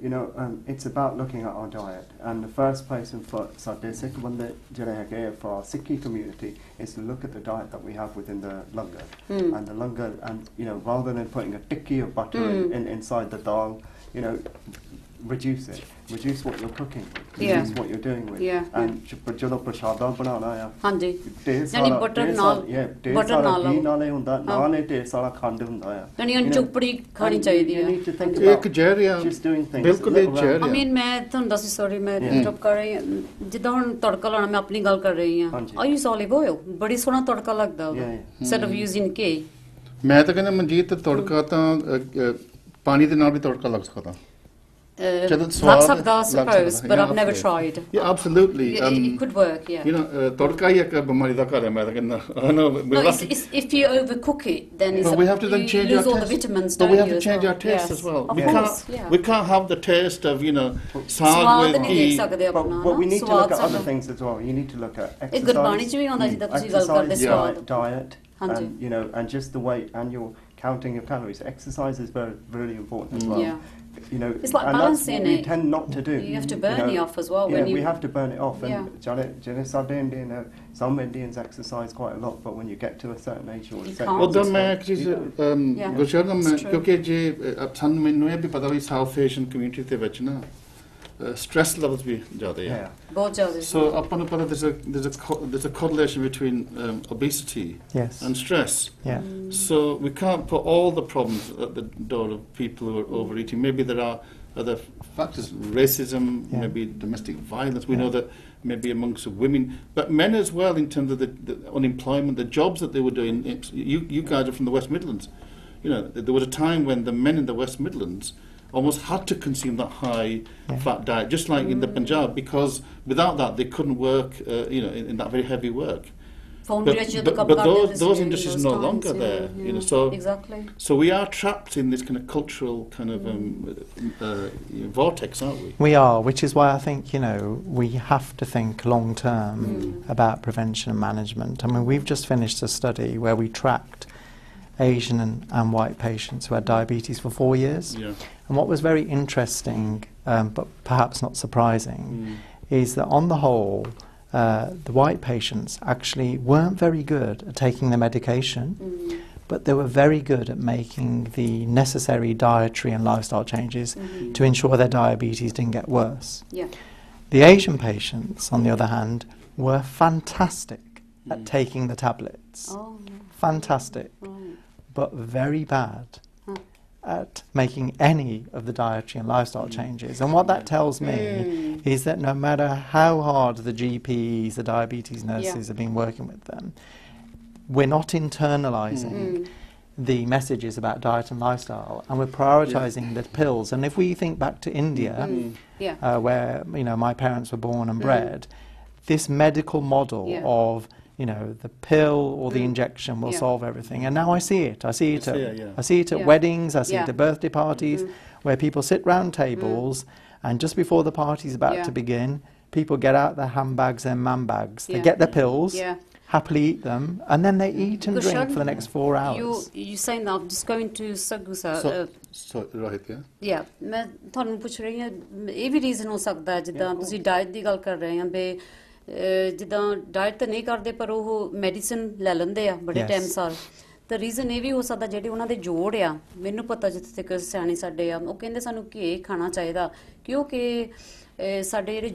you know, it's about looking at our diet. And the first place for ਸਾਡੇ ਸਿੱਖ ਬੰਦੇ ਜਿਹੜੇ ਹੈਗੇ for our Sikhi community is to look at the diet that we have within the langar. And the langar, and you know, rather than putting a tikki of butter inside the dal, you know, reduce it. Reduce what you're cooking with. Reduce what you're doing with. And but ਜਦੋਂ ਪ੍ਰਸ਼ਾਦਾ ਬਣਾਉਣਾ ਆ ਹਾਂਜੀ ਢੇਰ ਯਾਨੀ ਸਾਰਾ butter ਨਾਲ ਢੇਰ butter ਸਾਰਾ ਨਾਲ ਘੀ ਨਾਲੇ ਹੁੰਦਾ ਨਾਲੇ ਢੇਰ ਸਾਰਾ ਖੰਡ ਹੁੰਦਾ ਆ ਯਾਨੀ ਚੁੱਪੜੀ ਖਾਣੀ ਚਾਹੀਦੀ you ਹੈ need to think ਇੱਕ about ਜ਼ਹਿਰ ਆ just doing things ਬਿਲਕੁਲ ਇਹ ਜ਼ਹਿਰ I ਆ mean ਮੈਂ ਤੁਹਾਨੂੰ ਦੱਸੀ ਸੌਰੀ ਮੈਂ ਇੰਟਰਪਟ ਕਰ ਰਹੀ ਹਾਂ ਜਿੱਦਾਂ ਹੁਣ ਤੜਕਾ ਲਾਉਣਾ ਮੈਂ ਆਪਣੀ ਗੱਲ ਕਰ ਰਹੀ ਹਾਂ ਹਾਂਜੀ। I use olive oil ਬੜੀ ਸੋਹਣਾ ਤੜਕਾ ਲੱਗਦਾ ਉਹਦਾ Yeah, instead of using ghee ਮੈਂ ਤਾਂ ਕਹਿੰਦਾ ਮਨਜੀਤ ਤੜਕਾ ਤਾਂ ਪਾਣੀ ਦੇ ਨਾਲ ਵੀ ਤੜਕਾ ਲੱਗ ਸਕਦਾ ਜਦੋਂ ਲੱਗ ਸਵਾਦ ਸਕਦਾ I ਲੱਗ suppose ਸਕਦਾ, but yeah, I've never absolutely. tried yeah absolutely it could work yeah you know ਤੜਕਾ ਹੀ ਇੱਕ ਬਿਮਾਰੀ ਦਾ ਘਰ ਹੈ ਮੈਂ ਤਾਂ ਕਹਿੰਦਾ no it's if you overcook it then it's but we have to then you change lose our all the taste. vitamins But we don't have you, to change our taste Yes. as well. Of We course, can't yeah. we can't have the taste of you know ਸਵਾਦ saag with ਨਹੀਂ ਦੇਖ ghee. ਸਕਦੇ but, ਆਪਣਾ but we need to ਸਵਾਦ look at other ਸਾਡਾ- things as well. You need to look at ਇਹ ਗੁਰਬਾਣੀ ਚ exercise, ਵੀ ਆਉਂਦਾ ਜਿੱਦਾਂ ਤੁਸੀਂ ਗੱਲ ਕਰਦੇ exercise, ਸਵਾਦ diet, ਹਾਂਜੀ। and you know, and just the way, and your counting of calories. Exercise is really important as well. Yeah. You know, It's like and that's balancing what we it. tend not to do. You have to burn it off as well Yeah, when you- we have to burn it off. Yeah. And some Indians exercise quite a lot, but when you get to a certain age or a You certain can't. ਉਦੋਂ ਮੈਂ ਇੱਕ ਚੀਜ਼ Yeah. Gursharan It's true. ਕਿਉਂਕਿ ਜੇ ਸਾਨੂੰ ਮੈਨੂੰ ਇਹ ਵੀ ਪਤਾ ਵੀ ਸਾਊਥ ਏਸ਼ੀਅਨ ਕਮਿਊਨਿਟੀ ਦੇ ਵਿੱਚ ਨਾ ਸਟ੍ਰੈਸ ਲੈਵਲਸ ਵੀ ਜ਼ਿਆਦਾ ਆ Yeah. ਬਹੁਤ ਜ਼ਿਆਦਾ so ਆਪਾਂ ਨੂੰ ਪਤਾ there's a correlation between obesity Yes. and stress Yeah. so we can't put all the problems at the door of people who are overeating. Maybe there are other factors, racism, Yeah. maybe domestic violence. We know that maybe amongst women, but men as well in terms of the unemployment, the jobs that they were doing. You guys are from the West Midlands. You know, there was a time when the men in the West Midlands almost had to consume that high fat diet, just like in the Punjab, because without that they couldn't work, you know, in that very heavy work. But those industries are no longer there, you know. So exactly. So we are trapped in this kind of cultural kind of vortex, aren't we? We are, which is why I think, you know, we have to think long term about prevention and management. I mean, we've just finished a study where we tracked Asian and white patients who had diabetes for 4 years. Yeah. And what was very interesting, but perhaps not surprising, is that on the whole, the white patients actually weren't very good at taking the medication, but they were very good at making the necessary dietary and lifestyle changes to ensure their diabetes didn't get worse. Yeah. The Asian patients, on the other hand, were fantastic at taking the tablets. Oh, Fantastic, right. but very bad at making any of the dietary and lifestyle changes. And what that tells me is that no matter how hard the GPs, the diabetes nurses have been working with them, we're not internalising the messages about diet and lifestyle, and we're prioritising the pills. And if we think back to India, where my parents were born and bred, this medical model of the pill or the injection will solve everything. And now I see it. I see it at weddings, I see it at birthday parties, where people sit round tables and just before the party's about to begin, people get out their handbags and man bags. They get their pills, happily eat them, and then they eat and drink for the next 4 hours. You saying that, I'm just going to Sagusa. Right, yeah, ਮੈਂ ਤੁਹਾਨੂੰ ਪੁੱਛ ਰਹੀ ਹਾਂ, ਇਹ ਵੀ reason ਹੋ ਸਕਦਾ ਜਿੱਦਾਂ ਤੁਸੀਂ ਡਾਈਟ ਦੀ ਗੱਲ ਕਰ ਰਹੇ ਹਾਂ ਬੇ ਜਿੱਦਾਂ ਡਾਈਟ ਤਾਂ ਨਹੀਂ ਕਰਦੇ ਪਰ ਉਹ ਮੈਡੀਸਿਨ ਲੈ ਲੈਂਦੇ ਆ ਬੜੇ ਟਾਈਮ ਸਾਰ, ਤਾਂ ਰੀਜ਼ਨ ਇਹ ਵੀ ਹੋ ਸਕਦਾ ਜਿਹੜੇ ਉਹਨਾਂ ਦੇ ਜੋੜ ਆ, ਮੈਨੂੰ ਪਤਾ ਜਿੱਥੇ ਤੱਕ ਸਿਆਣੇ ਸਾਡੇ ਆ ਉਹ ਕਹਿੰਦੇ ਸਾਨੂੰ ਘੇ ਖਾਣਾ ਚਾਹੀਦਾ ਕਿਉਂਕਿ ਸਾਡੇ ਜਿਹੜੇ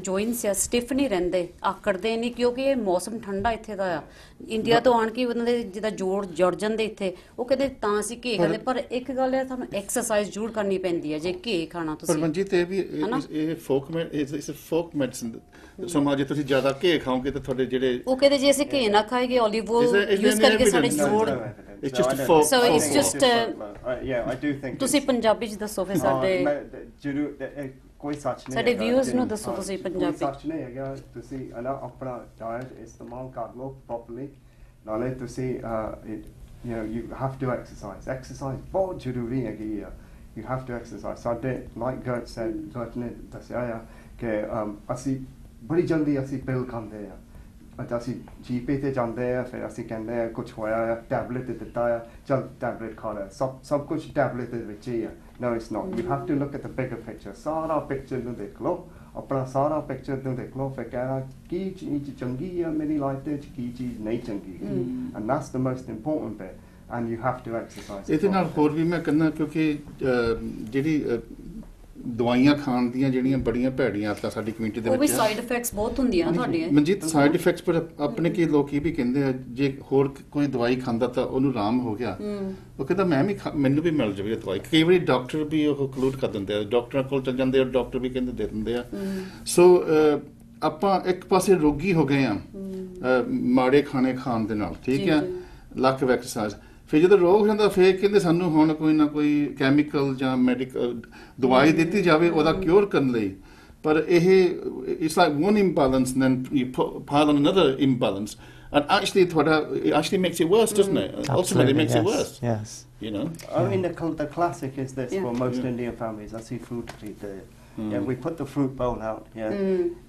ਜੋਇਨਸ ਆ ਸਟਿਫ ਨਹੀਂ ਰਹਿੰਦੇ, ਆਕੜਦੇ ਨਹੀਂ, ਕਿਉਂਕਿ ਇਹ ਮੌਸਮ ਠੰਡਾ ਇੱਥੇ ਦਾ ਆ। ਇੰਡੀਆ ਤੋਂ ਆਣ ਕੇ ਉਹਨਾਂ ਦੇ ਜਿੱਦਾਂ ਜੋੜ ਜੁੜ ਜਾਂਦੇ ਇੱਥੇ, ਉਹ ਕਹਿੰਦੇ ਤਾਂ ਅਸੀਂ ਘੇ ਖਾਂਦੇ। ਪਰ ਇੱਕ ਗੱਲ ਹੈ ਤੁਹਾਨੂੰ ਐਕਸਰਸਾਈਜ਼ ਜ਼ਰੂਰ ਕਰਨੀ ਪੈਂਦੀ ਹੈ ਜੇ ਘੇ ਖਾਣਾ ਤੁਸੀਂ। ਪਰ ਮਨਜੀਤ ਇਹ ਵੀ ਇਹ ਫੋਕ ਮੈਡੀਸਨ ਸਮਾਂ ਜੇ ਤੁਸੀਂ ਜ਼ਿਆਦਾ ਘੇ ਖਾਓਗੇ ਤਾਂ ਤੁਹਾਡੇ ਜਿਹੜੇ ਉਹ ਕਹਿੰਦੇ ਜੇ ਅਸੀਂ ਘੇ ਨਾ ਖਾਏਗੇ olive oil ਯੂਜ਼ ਕਰਕੇ ਸਾਡੇ ਜੋੜ it's just a folk so it's just yeah, I do think ਤੁਸੀਂ ਪੰਜਾਬੀ ਚ ਦੱਸੋ ਫਿਰ ਸਾਡੇ ਕੋਈ ਸੱਚ ਨਹੀਂ ਸਾਡੇ ਵਿਊਅਰਸ ਨੂੰ ਦੱਸੋ ਤੁਸੀਂ ਪੰਜਾਬੀ ਸੱਚ ਨਹੀਂ ਹੈਗਾ, ਤੁਸੀਂ ਆਪਣਾ ਡਾਇਟ ਇਸਤੇਮਾਲ ਕਰ ਲਓ ਪ੍ਰੋਪਰਲੀ, ਨਾਲੇ ਤੁਸੀਂ you have to exercise ਬਹੁਤ ਜ਼ਰੂਰੀ ਹੈਗੀ ਆ, you have to exercise। ਸਾਡੇ like Gert said, Gert ਨੇ ਦੱਸਿਆ ਆ ਕਿ ਅਸੀਂ ਬੜੀ ਜਲਦੀ ਅਸੀਂ ਪਿਲ ਖਾਂਦੇ ਆ, ਅਸੀਂ GP ਤੇ ਜਾਂਦੇ ਆ, ਫਿਰ ਅਸੀਂ ਕਹਿੰਦੇ ਆ ਕੁਛ ਹੋਇਆ ਆ, ਟੈਬਲੇਟ ਦਿੱਤਾ ਆ, ਚਲ ਟੈਬਲੇਟ ਖਾ ਲੈ, ਸਭ ਕੁਝ ਟੈਬਲੇਟ ਦੇ ਵਿੱਚ ਹੀ ਆ। No, it's not. You have to look at the bigger picture. ਸਾਰਾ ਪਿਕਚਰ ਨੂੰ ਦੇਖ ਲਓ, ਆਪਣਾ ਸਾਰਾ ਪਿਕਚਰ ਨੂੰ ਦੇਖ ਲਓ, ਫਿਰ ਕਹਿਣਾ ਕੀ ਚੀਜ਼ ਚੰਗੀ ਆ ਮੇਰੀ ਲਾਈਫ ਦੇ ਵਿੱਚ, ਕੀ ਚੀਜ਼ ਨਹੀਂ ਚੰਗੀ, and that's the most important bit, and you have to exercise। ਇਹਦੇ ਨਾਲ ਹੋਰ ਵੀ ਮੈਂ ਕਹਿੰਦਾ ਕਿਉਂਕਿ ਜਿਹੜੀ ਦਵਾਈਆਂ ਖਾਣ ਦੀਆਂ ਜਿਹੜੀਆਂ ਬੜੀਆਂ ਭੈੜੀਆਂ ਆਦਤਾਂ ਸਾਡੀ ਕਮਿਊਨਿਟੀ ਦੇ ਵਿੱਚ, ਉਹ ਵੀ ਸਾਈਡ ਇਫੈਕਟਸ ਬਹੁਤ ਹੁੰਦੀਆਂ ਤੁਹਾਡੀਆਂ ਮਨਜੀਤ। ਸਾਈਡ ਇਫੈਕਟਸ ਪਰ ਆਪਣੇ ਕੀ ਲੋਕ ਇਹ ਵੀ ਕਹਿੰਦੇ ਆ ਜੇ ਹੋਰ ਕੋਈ ਦਵਾਈ ਖਾਂਦਾ ਤਾਂ ਉਹਨੂੰ ਆਰਾਮ ਹੋ ਗਿਆ, ਉਹ ਕਹਿੰਦਾ ਮੈਨੂੰ ਵੀ ਮਿਲ ਜਾਵੇ ਦਵਾਈ। ਕਈ ਵਾਰੀ ਡਾਕਟਰ ਵੀ ਉਹ ਕਲੂਡ ਕਰ ਦਿੰਦੇ ਆ, ਡਾਕਟਰਾਂ ਕੋਲ ਚੱਲ ਜਾਂਦੇ ਆ, ਡਾਕਟਰ ਵੀ ਕਹਿੰਦੇ ਦੇ ਦਿੰਦੇ ਆ। ਸੋ ਆਪਾਂ ਇੱਕ ਪਾਸੇ ਰੋਗੀ ਹੋ ਗਏ ਆ ਮਾੜੇ ਖਾਣੇ ਖਾਣ ਦੇ ਨਾਲ, ਠੀਕ ਆ, ਲੱਕ ਆਫ ਐਕਸਰਸਾਈਜ਼। ਫਿਰ ਜਦੋਂ ਰੋਗ ਹੋ ਜਾਂਦਾ ਫਿਰ ਕਹਿੰਦੇ ਸਾਨੂੰ ਹੁਣ ਕੋਈ ਨਾ ਕੋਈ ਕੈਮੀਕਲ ਜਾਂ ਮੈਡੀਕਲ ਦਵਾਈ ਦਿੱਤੀ ਜਾਵੇ ਉਹਦਾ ਕਿਉਰ ਕਰਨ ਲਈ, ਪਰ ਇਹ it's like one imbalance and then you pile on another imbalance and actually it actually makes it worse, doesn't it? Ultimately it makes it worse. Yes. I mean the classic is this for most Indian families, I see food treat yeah, we put the fruit bowl out,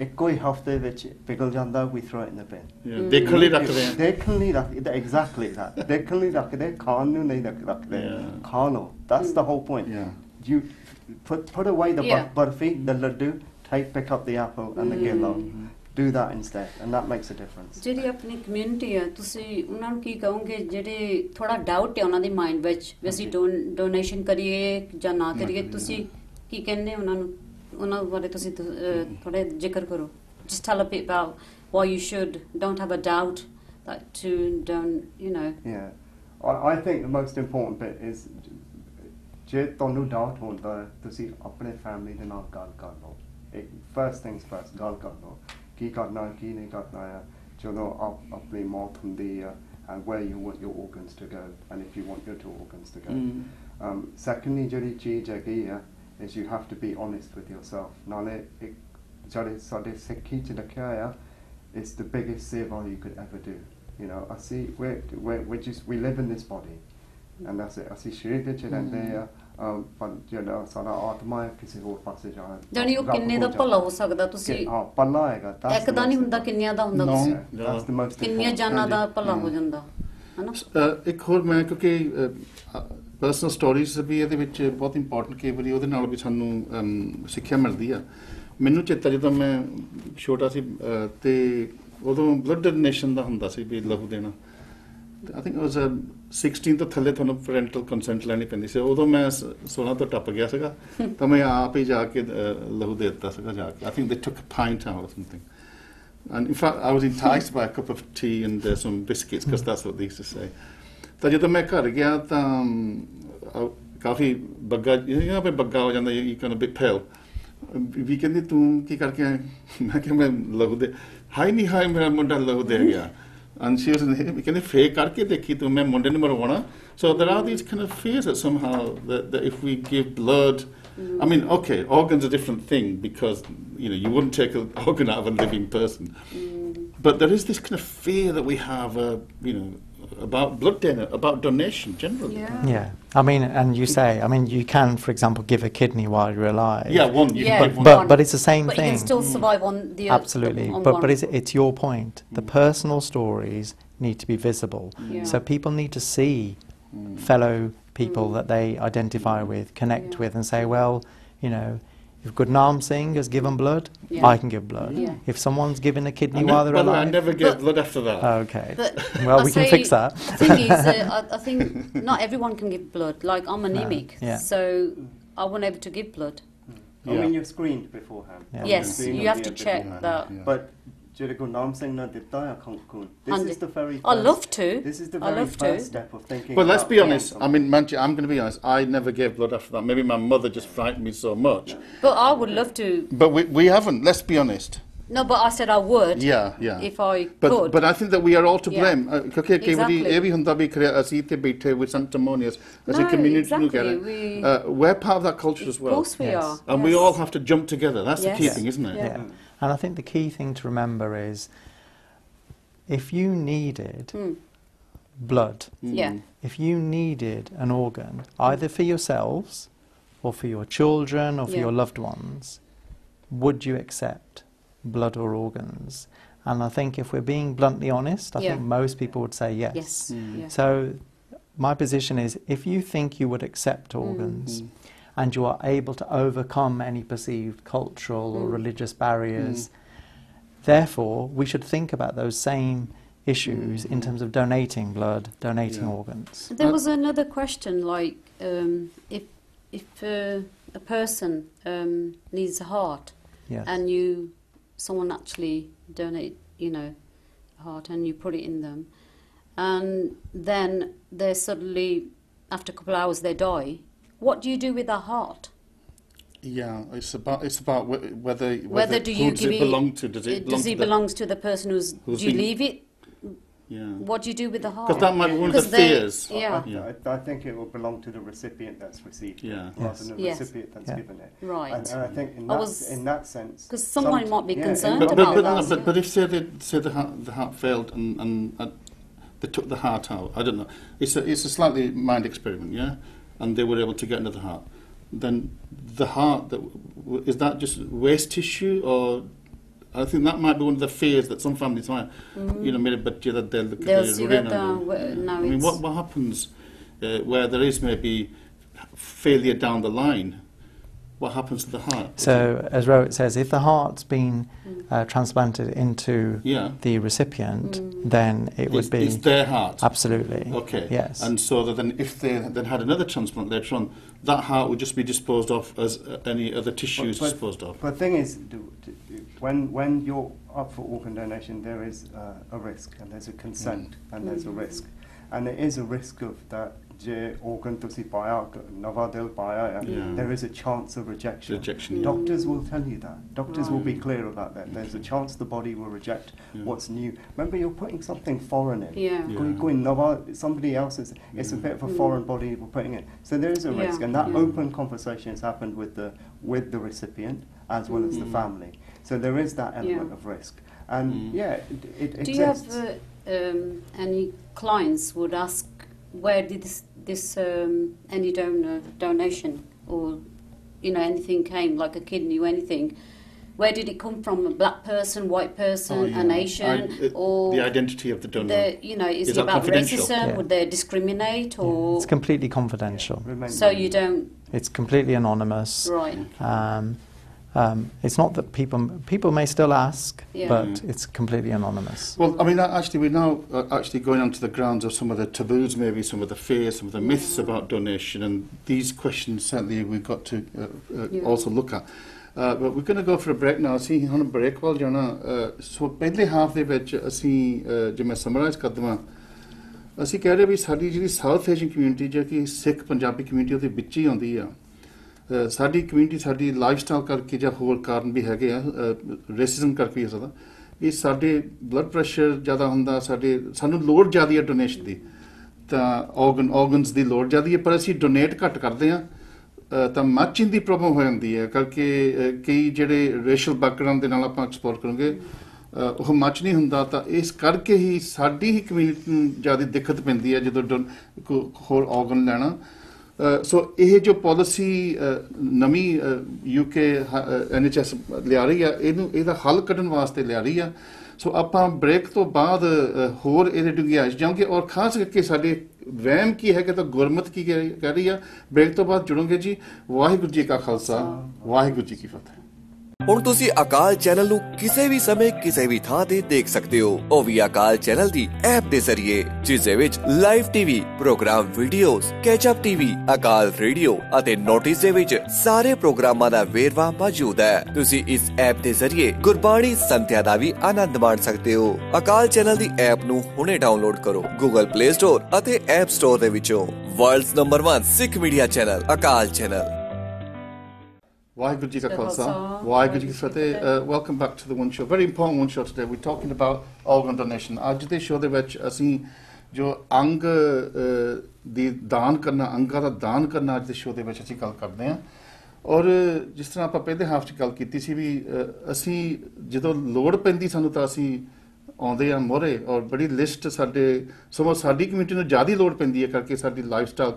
ਇੱਕੋ ਹੀ ਹਫਤੇ ਵਿੱਚ ਪਿਘਲ ਜਾਂਦਾ, we throw it in the bin। ਦੇਖਣ ਲਈ ਰੱਖਦੇ ਆ, ਦੇਖਣ ਲਈ ਰੱਖਦੇ, exactly that, ਦੇਖਣ ਲਈ ਰੱਖਦੇ, ਖਾਣ ਨੂੰ ਨਹੀਂ ਰੱਖਦੇ, ਖਾ ਲਓ, that's the whole point। You put away the barfi, the laddu, pick up the apple and the gillo, do that instead, and that makes a difference। ਜਿਹੜੀ ਆਪਣੀ ਕਮਿਊਨਿਟੀ ਆ ਤੁਸੀਂ ਉਹਨਾਂ ਨੂੰ ਕੀ ਕਹੋਗੇ ਜਿਹੜੇ ਥੋੜਾ ਡਾਊਟ ਹੈ ਉਹਨਾਂ ਦੇ ਮਾਈਂਡ ਵਿੱਚ ਵੀ ਅਸੀਂ ਡੋਨੇਸ਼ਨ ਕਰੀਏ ਜਾਂ ਨਾ ਕਰੀਏ, ਤੁਸੀਂ ਕੀ ਕਹਿੰਦੇ ਉਹਨਾਂ ਨੂੰ, ਉਹਨਾਂ ਬਾਰੇ ਤੁਸੀਂ ਥੋੜਾ ਜ਼ਿਕਰ ਕਰੋ। Just tell a bit about why you don't have a doubt that to don't I think the most important bit is ਜੇ ਤੁਹਾਨੂੰ ਡਾਊਟ ਹੁੰਦਾ ਤੁਸੀਂ ਆਪਣੇ ਫੈਮਿਲੀ ਦੇ ਨਾਲ ਗੱਲ ਕਰ ਲਓ, first things first, ਗੱਲ ਕਰ ਲਓ ਕੀ ਕਰਨਾ ਕੀ ਨਹੀਂ ਕਰਨਾ ਆ ਜਦੋਂ ਆਪਣੀ ਮੌਤ ਹੁੰਦੀ ਆ, and where you want your organs to go and if you want your two organs to go। secondly ਜਿਹੜੀ ਚੀਜ਼ ਹੈਗੀ ਆ is you have to be honest with yourself। ਨਾਲੇ ਜਿਹੜੇ ਸਾਡੇ ਸਿੱਖੀ ਚ ਲਿਖਿਆ ਆ it's the biggest seva you could ever do। ਅਸੀਂ we live in this body and that's it, ਅਸੀਂ ਸਰੀਰ ਵਿੱਚ ਰਹਿੰਦੇ ਆ, ਪਰ ਜਿਹੜਾ ਸਾਡਾ ਆਤਮਾ ਹੈ ਕਿਸੇ ਹੋਰ ਪਾਸੇ ਜਾਣਾ, ਜਾਨੀ ਉਹ ਕਿੰਨੇ ਦਾ ਭਲਾ ਹੋ ਸਕਦਾ, ਤੁਸੀਂ ਭਲਾ ਹੈਗਾ ਇੱਕ ਦਾ ਨਹੀਂ ਹੁੰਦਾ, ਕਿੰਨਿਆਂ ਦਾ ਹੁੰਦਾ, ਕਿੰਨੀਆਂ ਜਾਨਾਂ ਦਾ ਭਲਾ ਹੋ ਜਾਂਦਾ, ਹਨਾ। ਇੱਕ ਹੋਰ ਮੈਂ ਕਿਉਂਕਿ ਪਰਸਨਲ ਸਟੋਰੀਜ਼ ਵੀ ਇਹਦੇ ਵਿੱਚ ਬਹੁਤ ਇੰਪੋਰਟੈਂਟ, ਕਈ ਵਾਰੀ ਉਹਦੇ ਨਾਲ ਵੀ ਸਾਨੂੰ ਸਿੱਖਿਆ ਮਿਲਦੀ ਆ। ਮੈਨੂੰ ਚੇਤਾ ਜਦੋਂ ਮੈਂ ਛੋਟਾ ਸੀ ਤੇ ਉਦੋਂ ਬਲੱਡ ਡੋਨੇਸ਼ਨ ਦਾ ਹੁੰਦਾ ਸੀ ਵੀ ਲਹੂ ਦੇਣਾ, I think it was 16 ਤੋਂ ਥੱਲੇ ਤੁਹਾਨੂੰ ਪੈਰੈਂਟਲ ਕੰਸੈਂਟ ਲੈਣੀ ਪੈਂਦੀ ਸੀ। ਉਦੋਂ ਮੈਂ 16 ਤੋਂ ਟੱਪ ਗਿਆ ਸੀਗਾ ਤਾਂ ਮੈਂ ਆਪ ਹੀ ਜਾ ਕੇ ਲਹੂ ਦੇ ਦਿੱਤਾ ਸੀਗਾ ਜਾ ਕੇ। I think they took a pint out or something, and in fact I was enticed by a cup of tea and some biscuits because that's what they used to say। ਤਾਂ ਜਦੋਂ ਮੈਂ ਘਰ ਗਿਆ ਤਾਂ ਕਾਫੀ ਬੱਗਾ ਇਹਨਾਂ पे ਬੱਗਾ ਹੋ ਜਾਂਦਾ you kind of bit pale ਵੀ ਕਹਿੰਦੀ ਤੂੰ ਕੀ ਕਰਕੇ ਆਇਆ ਮੈਂ ਕਿਹਾ ਮੈਂ ਲਹੂ ਦੇ ਹਾਈ ਨਹੀਂ ਹਾਈ ਮੇਰਾ ਮੁੰਡਾ ਲਹੂ ਦੇ ਗਿਆ and she was ਕਹਿੰਦੇ ਫੇਕ ਕਰਕੇ ਦੇਖੀ ਤੂੰ ਮੈਂ ਮੁੰਡੇ ਨੂੰ ਮਰਵਾਉਣਾ so there are these kind of fears that somehow that if we give blood I mean okay organs are a different thing because you wouldn't take an organ out of a living person but there is this kind of fear that we have about blood donor, about donation generally. Yeah. I mean, and you say, I mean, you can, for example, give a kidney while you're alive. Yeah, one. You can give one. But it's the same thing. But you can still survive on the Absolutely. On but one. but it's your point. The personal stories need to be visible. So people need to see fellow people that they identify with, connect with, and say, well, if Gurnam Singh has given blood, I can give blood. If someone's given a kidney while they're alive... I never give blood after that. Okay. Well, we can fix that. The thing is, I think not everyone can give blood. Like, I'm anemic, so I wasn't able to give blood. I mean, you're screened beforehand. Yes, you have to check that. But this is the very first, I love to. This is the very first step of thinking. Well, let's be honest. I mean, Manchi, I'm going to be honest. I never gave blood after that. Maybe my mother just frightened me so much. But I would love to. But we haven't. Let's be honest. No, but I said I would. Yeah. If I could. But I think that we are all to blame. Exactly. With sanctimonious as a community. Exactly. We're part of that culture as well. Of course we are. And we all have to jump together. That's the key thing, isn't it? Yeah. And I think the key thing to remember is if you needed blood, if you needed an organ, either for yourselves or for your children or for your loved ones, would you accept blood or organs? And I think if we're being bluntly honest, I think most people would say yes. So my position is if you think you would accept organs and you are able to overcome any perceived cultural or religious barriers, therefore we should think about those same issues in terms of donating blood, donating organs. There was another question, like if a person needs a heart and someone actually donate, a heart and you put it in them, and then they suddenly, after a couple of hours, they die. What do you do with the heart? Yeah, it's about whether do you give it belong to? Does it belong to the person who's do you leave it? Yeah. What do you do with the heart? Because that might be one of the fears. I think it will belong to the recipient that's received it, rather than the recipient that's given it. Right. And I think in that sense, because someone might be concerned about that. But if say the heart failed and they took the heart out, I don't know. It's a slightly mind experiment, and they were able to get another heart. Then the heart, is that just waste tissue, or I think that might be one of the fears that some families might, मेरे बच्चे that they'll look at the urine. I mean, what happens where there is maybe failure down the line? What happens to the heart? So, as Rohit says, if the heart's been transplanted into the recipient, then it would be... It's their heart? Absolutely. Okay. Yes. And so that then if they then had another transplant later on, that heart would just be disposed of as any other tissue is disposed of? But the thing is, when you're up for organ donation, there is a risk, and there's a consent, and there's a risk. And there is a risk of that organ there is a chance of rejection. Doctors will tell you that. Doctors will be clear about that. There's a chance the body will reject what's new. Remember, you're putting something foreign in. Somebody else's. It's a bit of a foreign body we're putting in. So there is a risk, and that open conversation has happened with the recipient as well as the family. So there is that element of risk, and it Do exists. you have any clients would ask, where did this any donation or anything came, like a kidney or anything? Where did it come from? A black person, white person, an Asian, or the identity of the donor? Is it about racism? Would they discriminate, or it's completely confidential? So you don't. It's completely anonymous. Right. It's not that people may still ask, but it's completely anonymous. Well, I mean, actually, we're now actually going onto the grounds of some of the taboos, maybe some of the fears, some of the myths about donation, and these questions certainly we've got to also look at. But we're going to go for a break now. ਅਸੀਂ ਹੁਣ break ਵੱਲ ਜਾਣਾ। ਸੋ ਪਹਿਲੇ half ਦੇ ਵਿੱਚ ਅਸੀਂ ਜੇ ਮੈਂ ਸਮਰਾਈਜ਼ ਕਰ ਦਵਾਂ ਅਸੀਂ ਕਹਿ ਰਹੇ ਵੀ ਸਾਡੀ ਜਿਹੜੀ ਸਾਊਥ ਏਸ਼ੀਅਨ ਕਮਿਊਨਿਟੀ ਜੋ ਕਿ ਸਿੱਖ ਪੰਜਾਬੀ ਕਮਿਊਨਿਟੀ ਉਹਦੇ ਵਿੱਚ ਹੀ ਆਉਂਦੀ ਆ, ਸਾਡੀ ਕਮਿਊਨਿਟੀ ਸਾਡੀ ਲਾਈਫ ਸਟਾਈਲ ਕਰਕੇ ਜਾਂ ਹੋਰ ਕਾਰਨ ਵੀ ਹੈਗੇ ਆ, ਰੇਸਿਜ਼ਮ ਕਰਕੇ ਹੋ ਸਕਦਾ ਵੀ ਸਾਡੇ ਬਲੱਡ ਪ੍ਰੈਸ਼ਰ ਜ਼ਿਆਦਾ ਹੁੰਦਾ, ਸਾਨੂੰ ਲੋੜ ਜ਼ਿਆਦਾ ਹੈ ਡੋਨੇਸ਼ਨ ਦੀ, ਤਾਂ ਔਰਗਨਸ ਦੀ ਲੋੜ ਜ਼ਿਆਦਾ ਹੈ, ਪਰ ਅਸੀਂ ਡੋਨੇਟ ਘੱਟ ਕਰਦੇ ਹਾਂ ਤਾਂ ਮੱਚਿੰਗ ਦੀ ਪ੍ਰੋਬਲਮ ਹੋ ਜਾਂਦੀ ਹੈ ਕਰਕੇ ਕਈ ਜਿਹੜੇ ਰੇਸ਼ਲ ਬੈਕਗਰਾਊਂਡ ਦੇ ਨਾਲ ਆਪਾਂ ਐਕਸਪਲੋਰ ਕਰਾਂਗੇ ਉਹ ਮੱਚ ਨਹੀਂ ਹੁੰਦਾ, ਤਾਂ ਇਸ ਕਰਕੇ ਹੀ ਸਾਡੀ ਹੀ ਕਮਿਊਨਿਟੀ ਨੂੰ ਜ਼ਿਆਦਾ ਦਿੱਕਤ ਪੈਂਦੀ ਹੈ ਜਦੋਂ ਹੋਰ ਔਰਗਨ ਲੈਣਾ। ਸੋ ਇਹ ਜੋ ਪਾਲਿਸੀ ਨਵੀਂ UK NHS ਲਿਆ ਰਹੀ ਆ, ਇਹਦਾ ਹੱਲ ਕੱਢਣ ਵਾਸਤੇ ਲਿਆ ਰਹੀ ਆ। ਸੋ ਆਪਾਂ ਬ੍ਰੇਕ ਤੋਂ ਬਾਅਦ ਹੋਰ ਇਹਦੇ ਡੂੰਘਾਈ ਜਾਵਾਂਗੇ, ਔਰ ਖਾਸ ਕਰਕੇ ਸਾਡੇ ਵਹਿਮ ਕੀ ਹੈ ਕਿ ਤਾਂ ਗੁਰਮਤ ਕੀ ਕਹਿ ਰਹੀ ਆ, ਬ੍ਰੇਕ ਤੋਂ ਬਾਅਦ ਜੁੜੋਗੇ ਜੀ। ਵਾਹਿਗੁਰੂ ਜੀ ਕਾ ਖਾਲਸਾ, ਵਾਹਿਗੁਰੂ ਜੀ ਕੀ ਫਤਿਹ। ਹੁਣ ਤੁਸੀਂ ਅਕਾਲ ਚੈਨਲ ਨੂੰ ਕਿਸੇ ਵੀ ਸਮੇਂ ਕਿਸੇ ਵੀ ਥਾਂ ਤੇ ਦੇਖ ਸਕਦੇ ਹੋ, ਉਹ ਵੀ ਅਕਾਲ ਚੈਨਲ ਦੀ ਐਪ ਦੇ ਜ਼ਰੀਏ, ਜਿਸ ਦੇ ਵਿੱਚ live TV programme, videos, catch up TV, Akal radio ਅਤੇ ਨੋਟਿਸ ਦੇ ਵਿੱਚ ਸਾਰੇ ਪ੍ਰੋਗਰਾਮਾਂ ਦਾ ਵੇਰਵਾ ਮੌਜੂਦ ਹੈ। ਤੁਸੀਂ ਇਸ ਐਪ ਦੇ ਜ਼ਰੀਏ ਗੁਰਬਾਣੀ ਸੰਥਿਆ ਦਾ ਵੀ ਆਨੰਦ ਮਾਣ ਸਕਦੇ ਹੋ। ਅਕਾਲ ਚੈਨਲ ਦੀ ਐਪ ਨੂੰ ਹੁਣੇ ਡਾਊਨਲੋਡ ਕਰੋ Google Play Store ਅਤੇ App Store ਦੇ ਵਿੱਚੋਂ। World's number 1 Sikh media channel Akal channel. Waheguru Ji Ka Khalsa, Waheguru Ji Ki Fateh. Welcome back to the One Show. Very important One Show today. We're talking about organ donation. ਅੱਜ ਦੇ show ਦੇ ਵਿੱਚ ਅਸੀਂ ਜੋ ਅੰਗ ਦੀ ਦਾਨ ਕਰਨਾ, ਅੰਗਾਂ ਦਾ ਦਾਨ ਕਰਨਾ ਅੱਜ ਦੇ ਸ਼ੋਅ ਦੇ ਵਿੱਚ ਅਸੀਂ ਗੱਲ ਕਰਦੇ ਹਾਂ। ਔਰ ਜਿਸ ਤਰ੍ਹਾਂ ਆਪਾਂ ਪਹਿਲੇ ਹਾਫ 'ਚ ਗੱਲ ਕੀਤੀ ਸੀ ਵੀ ਅਸੀਂ ਜਦੋਂ ਲੋੜ ਪੈਂਦੀ ਸਾਨੂੰ ਤਾਂ ਅਸੀਂ ਆਉਂਦੇ ਆ ਮੋਹਰੇ, ਔਰ ਬੜੀ ਲਿਸਟ ਸਗੋਂ ਸਾਡੀ ਕਮਿਊਨਿਟੀ ਨੂੰ ਜ਼ਿਆਦਾ ਲੋੜ ਪੈਂਦੀ ਹੈ ਕਰਕੇ ਸਾਡੀ ਲਾਈਫ ਸਟਾਈਲ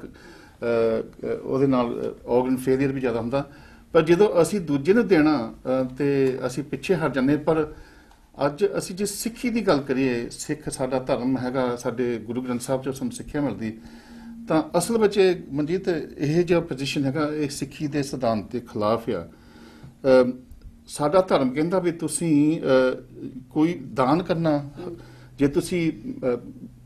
ਉਹਦੇ ਨਾਲ ਔਰਗਨ ਫੇਲੀਅਰ ਵੀ ਜ਼ਿਆਦਾ ਹੁੰਦਾ। ਪਰ ਜਦੋਂ ਅਸੀਂ ਦੂਜੇ ਨੂੰ ਦੇਣਾ ਤੇ ਅਸੀਂ ਪਿੱਛੇ ਹਟ ਜਾਂਦੇ। ਪਰ ਅੱਜ ਅਸੀਂ ਜੇ ਸਿੱਖੀ ਦੀ ਗੱਲ ਕਰੀਏ, ਸਿੱਖ ਸਾਡਾ ਧਰਮ ਹੈਗਾ, ਸਾਡੇ ਗੁਰੂ ਗ੍ਰੰਥ ਸਾਹਿਬ 'ਚੋਂ ਸਾਨੂੰ ਸਿੱਖਿਆ ਮਿਲਦੀ, ਤਾਂ ਅਸਲ ਵਿੱਚ ਮਨਜੀਤ ਇਹ ਜਿਹੜਾ ਪੋਜੀਸ਼ਨ ਹੈਗਾ ਇਹ ਸਿੱਖੀ ਦੇ ਸਿਧਾਂਤ ਦੇ ਖਿਲਾਫ ਆ। ਸਾਡਾ ਧਰਮ ਕਹਿੰਦਾ ਵੀ ਤੁਸੀਂ ਕੋਈ ਦਾਨ ਕਰਨਾ, ਜੇ ਤੁਸੀਂ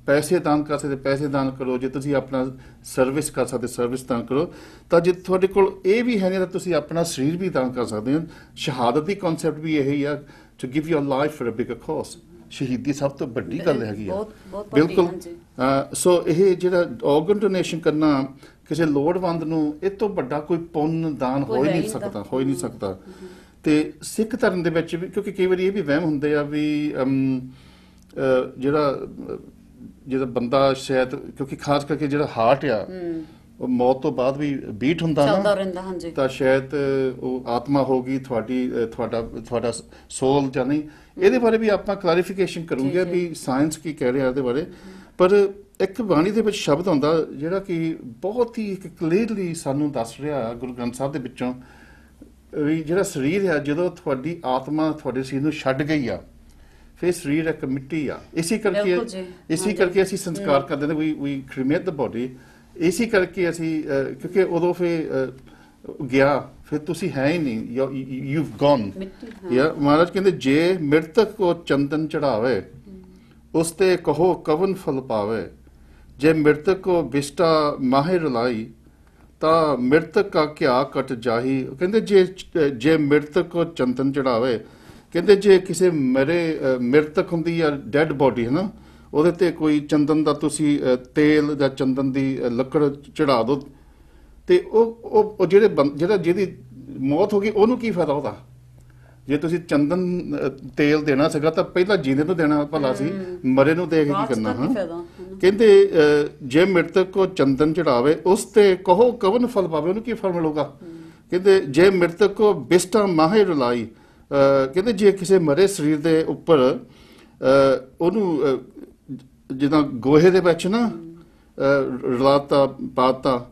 ਪੈਸੇ ਦਾਨ ਕਰ ਸਕਦੇ ਪੈਸੇ ਦਾਨ ਕਰੋ, ਜੇ ਤੁਸੀਂ ਆਪਣਾ ਸਰਵਿਸ ਕਰ ਸਕਦੇ ਸਰਵਿਸ ਦਾਨ ਕਰੋ, ਤਾਂ ਜੇ ਤੁਹਾਡੇ ਕੋਲ ਇਹ ਵੀ ਹੈ ਨਹੀਂ ਤਾਂ ਤੁਸੀਂ ਆਪਣਾ ਸਰੀਰ ਵੀ ਦਾਨ ਕਰ ਸਕਦੇ ਹੋ। ਸ਼ਹਾਦਤ ਦੀ ਕਨਸੈਪਟ ਵੀ ਇਹੀ ਆ, to give your life for a bigger cause. ਸ਼ਹੀਦੀ ਸਭ ਤੋਂ ਵੱਡੀ ਗੱਲ ਹੈਗੀ ਆ, ਬਿਲਕੁਲ। ਸੋ ਇਹ ਜਿਹੜਾ ਔਰਗਨ ਡੋਨੇਸ਼ਨ ਕਰਨਾ ਕਿਸੇ ਲੋੜਵੰਦ ਨੂੰ, ਇਹ ਤੋਂ ਵੱਡਾ ਕੋਈ ਪੁੰਨ ਦਾਨ ਹੋ ਹੀ ਨਹੀਂ ਸਕਦਾ। ਤੇ ਸਿੱਖ ਧਰਮ ਦੇ ਵਿੱਚ ਵੀ, ਕਿਉਂਕਿ ਕਈ ਵਾਰੀ ਇਹ ਵੀ ਵਹਿਮ ਹੁੰਦੇ ਆ ਵੀ ਜਿਹੜਾ ਬੰਦਾ ਸ਼ਾਇਦ, ਕਿਉਂਕਿ ਖਾਸ ਕਰਕੇ ਜਿਹੜਾ ਹਾਰਟ ਆ ਉਹ ਮੌਤ ਤੋਂ ਬਾਅਦ ਵੀ ਬੀਟ ਹੁੰਦਾ ਨਾ, ਤਾਂ ਸ਼ਾਇਦ ਉਹ ਆਤਮਾ ਹੋਗੀ ਤੁਹਾਡਾ ਸੋਲ ਜਾਂ ਨਹੀਂ। ਇਹਦੇ ਬਾਰੇ ਵੀ ਆਪਾਂ ਕਲੈਰੀਫਿਕੇਸ਼ਨ ਕਰੂੰਗੇ ਵੀ ਸਾਇੰਸ ਕੀ ਕਹਿ ਰਿਹਾ ਇਹਦੇ ਬਾਰੇ। ਪਰ ਇੱਕ ਬਾਣੀ ਦੇ ਵਿੱਚ ਸ਼ਬਦ ਹੁੰਦਾ ਜਿਹੜਾ ਕਿ ਬਹੁਤ ਹੀ ਕਲੀਅਰਲੀ ਸਾਨੂੰ ਦੱਸ ਰਿਹਾ ਗੁਰੂ ਗ੍ਰੰਥ ਸਾਹਿਬ ਦੇ ਵਿੱਚੋਂ ਵੀ ਜਿਹੜਾ ਸਰੀਰ ਹੈ, ਜਦੋਂ ਤੁਹਾਡੀ ਆਤਮਾ ਤੁਹਾਡੇ ਸਰੀਰ ਨੂੰ ਛੱਡ ਗਈ ਆ, ਫਿਰ ਸਰੀਰ ਇੱਕ ਮਿੱਟੀ ਆ। ਇਸੇ ਕਰਕੇ ਅਸੀਂ ਸੰਸਕਾਰ ਕਰਦੇ ਨੇ, ਵੀ ਕ੍ਰੀਮੇਟ ਦ ਬੋਡੀ। ਇਸੇ ਕਰਕੇ ਅਸੀਂ ਕਿਉਂਕਿ ਉਦੋਂ ਫਿਰ ਗਿਆ, ਫਿਰ ਤੁਸੀਂ ਹੈ ਹੀ ਨਹੀਂ, ਯੂ've gone। ਮਹਾਰਾਜ ਕਹਿੰਦੇ ਜੇ ਮ੍ਰਿਤਕ ਕੋ ਚੰਦਨ ਚੜਾਵੇ, ਉਸ ਤੇ ਕਹੋ ਕਵਨ ਫਲ ਪਾਵੇ, ਜੇ ਮ੍ਰਿਤਕ ਕੋ ਬਿਸ਼ਟਾ ਮਾਹੇ ਰਲਾਈ, ਤਾਂ ਮ੍ਰਿਤਕ ਕਾ ਘਿਆ ਕਟ ਜਾਹੀ। ਕਹਿੰਦੇ ਜੇ ਮ੍ਰਿਤਕ ਕੋ ਚੰਦਨ ਚੜਾਵੇ, ਕਹਿੰਦੇ ਜੇ ਕਿਸੇ ਮ੍ਰਿਤਕ ਹੁੰਦੀ ਆ ਡੈਡ ਬੋਡੀ ਹੈ ਨਾ, ਉਹਦੇ ਤੇ ਕੋਈ ਚੰਦਨ ਦਾ ਤੁਸੀਂ ਤੇਲ ਜਾਂ ਚੰਦਨ ਦੀ ਲੱਕੜ ਚੜਾ ਦਿਓ, ਤੇ ਉਹ ਜਿਹਦੀ ਮੌਤ ਹੋ ਗਈ ਉਹਨੂੰ ਕੀ ਫਾਇਦਾ ਉਹਦਾ। ਜੇ ਤੁਸੀਂ ਚੰਦਨ ਤੇਲ ਦੇਣਾ ਸੀਗਾ ਤਾਂ ਪਹਿਲਾਂ ਜੀਂਦੇ ਨੂੰ ਦੇਣਾ ਭਲਾ ਸੀ, ਮਰੇ ਨੂੰ ਦੇ ਕੇ ਕੀ ਕਰਨਾ। ਕਹਿੰਦੇ ਜੇ ਮ੍ਰਿਤਕ ਕੋ ਚੰਦਨ ਚੜਾਵੇ, ਉਸ ਤੇ ਕਹੋ ਕਵਨ ਫਲ ਪਾਵੇ, ਉਹਨੂੰ ਕੀ ਫਲ ਮਿਲੂਗਾ। ਕਹਿੰਦੇ ਜੇ ਮ੍ਰਿਤਕ ਕੋ ਬਿਸ਼ਟਾ ਮਾਹੇ ਰਲਾਈ, ਕਹਿੰਦੇ ਜੇ ਕਿਸੇ ਮਰੇ ਸਰੀਰ ਦੇ ਉੱਪਰ ਉਹਨੂੰ ਜਿੱਦਾਂ ਗੋਹੇ ਦੇ ਵਿੱਚ ਨਾ ਰਲਾਤਾ ਪਾਤਾ,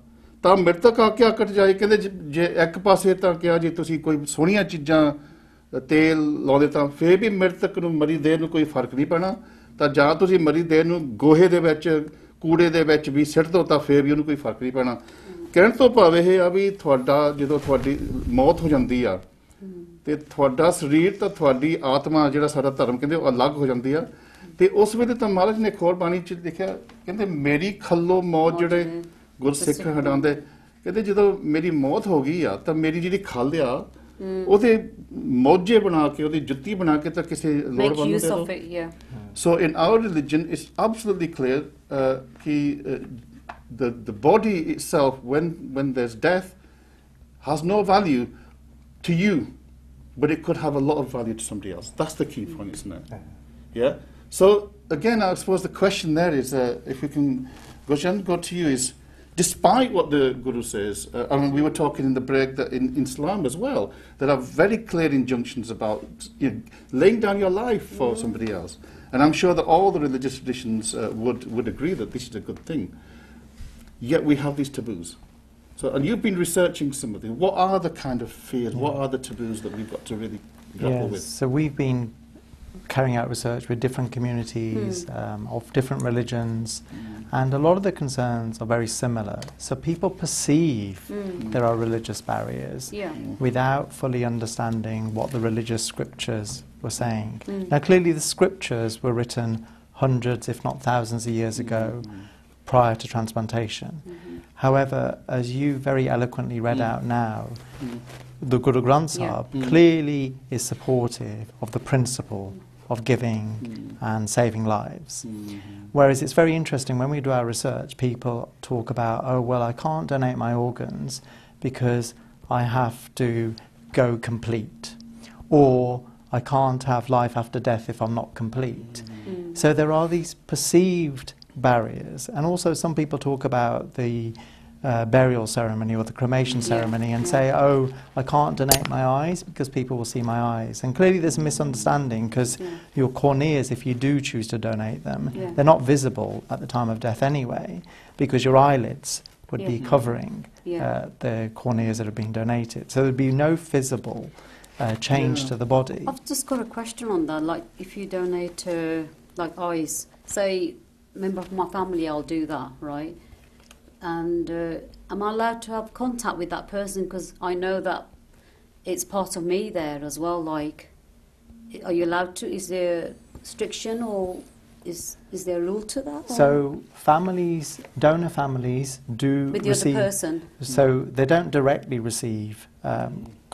ਤਾਂ ਮ੍ਰਿਤਕ ਆ ਕੇ ਕਟ ਜਾਏ। ਕਹਿੰਦੇ ਜੇ ਇੱਕ ਪਾਸੇ ਤਾਂ ਕਿਹਾ ਜੇ ਤੁਸੀਂ ਕੋਈ ਸੋਹਣੀਆਂ ਚੀਜ਼ਾਂ ਤੇਲ ਲਾਉਂਦੇ ਤਾਂ ਫਿਰ ਵੀ ਮ੍ਰਿਤਕ ਨੂੰ, ਮਰੀ ਦੇਹ ਨੂੰ ਕੋਈ ਫਰਕ ਨਹੀਂ ਪੈਣਾ, ਤਾਂ ਜਾਂ ਤੁਸੀਂ ਮਰੀ ਦੇਹ ਨੂੰ ਗੋਹੇ ਦੇ ਵਿੱਚ ਕੂੜੇ ਦੇ ਵਿੱਚ ਵੀ ਸਿੱਟ ਦਿਓ ਤਾਂ ਫਿਰ ਵੀ ਉਹਨੂੰ ਕੋਈ ਫਰਕ ਨਹੀਂ ਪੈਣਾ। ਕਹਿਣ ਤੋਂ ਭਾਵ ਇਹ ਆ ਵੀ ਜਦੋਂ ਤੁਹਾਡੀ ਮੌਤ ਹੋ ਜਾਂਦੀ ਆ ਤੇ ਤੁਹਾਡਾ ਸਰੀਰ ਤਾਂ ਤੁਹਾਡੀ ਆਤਮਾ, ਜਿਹੜਾ ਸਾਡਾ ਧਰਮ ਕਹਿੰਦੇ ਉਹ ਅਲੱਗ ਹੋ ਜਾਂਦੀ ਆ। ਤੇ ਉਸ ਵੇਲੇ ਤਾਂ ਮਹਾਰਾਜ ਨੇ ਇੱਕ ਹੋਰ ਬਾਣੀ 'ਚ ਲਿਖਿਆ, ਕਹਿੰਦੇ ਮੇਰੀ ਖੱਲੋ ਮੌਤ, ਜਿਹੜੇ ਗੁਰਸਿੱਖ ਹਟਾਉਂਦੇ, ਕਹਿੰਦੇ ਜਦੋਂ ਮੇਰੀ ਮੌਤ ਹੋ ਗਈ ਆ ਤਾਂ ਮੇਰੀ ਜਿਹੜੀ ਖੱਲ ਆ ਉਹਦੇ ਮੋਜੇ ਬਣਾ ਕੇ ਉਹਦੀ ਜੁੱਤੀ ਬਣਾ ਕੇ ਤਾਂ ਕਿਸੇ Make ਲੋੜਵੰਦ ਨੂੰ use ਦੇ of ਦਿਓ it, yeah. So in our religion, it's absolutely clear the body itself, when there's death, has no value to you, but it could have a lot of value to somebody else. That's the key point, isn't it? Yeah. So again, I suppose the question there is, if we can, Goshen, go to you, is despite what the Guru says, I mean, we were talking in the break that in Islam as well, there are very clear injunctions about laying down your life for somebody else. And I'm sure that all the religious traditions would agree that this is a good thing. Yet we have these taboos. So, and you've been researching some of them. What are the kind of fears, what are the taboos that we've got to really grapple with? So we've been carrying out research with different communities of different religions, and a lot of the concerns are very similar. So people perceive there are religious barriers without fully understanding what the religious scriptures were saying. Now clearly the scriptures were written hundreds if not thousands of years ago prior to transplantation. However, as you very eloquently read out now, the Guru Granth Sahib clearly is supportive of the principle of giving and saving lives. Whereas it's very interesting when we do our research, people talk about, oh well, I can't donate my organs because I have to go complete, or I can't have life after death if I'm not complete. So there are these perceived barriers, and also some people talk about the burial ceremony or the cremation ceremony and say, oh, I can't donate my eyes because people will see my eyes. And clearly there's a misunderstanding, because your corneas, if you do choose to donate them, they're not visible at the time of death anyway, because your eyelids would be covering the corneas that have been donated. So there'd be no visible change to the body. I've just got a question on that. Like, if you donate like eyes, say, member of my family, I'll do that, right? And am I allowed to have contact with that person? Because I know that it's part of me there as well. Like, are you allowed to? Is there restriction, or is there a rule to that? So families, donor families do with the receive, other person. So they don't directly receive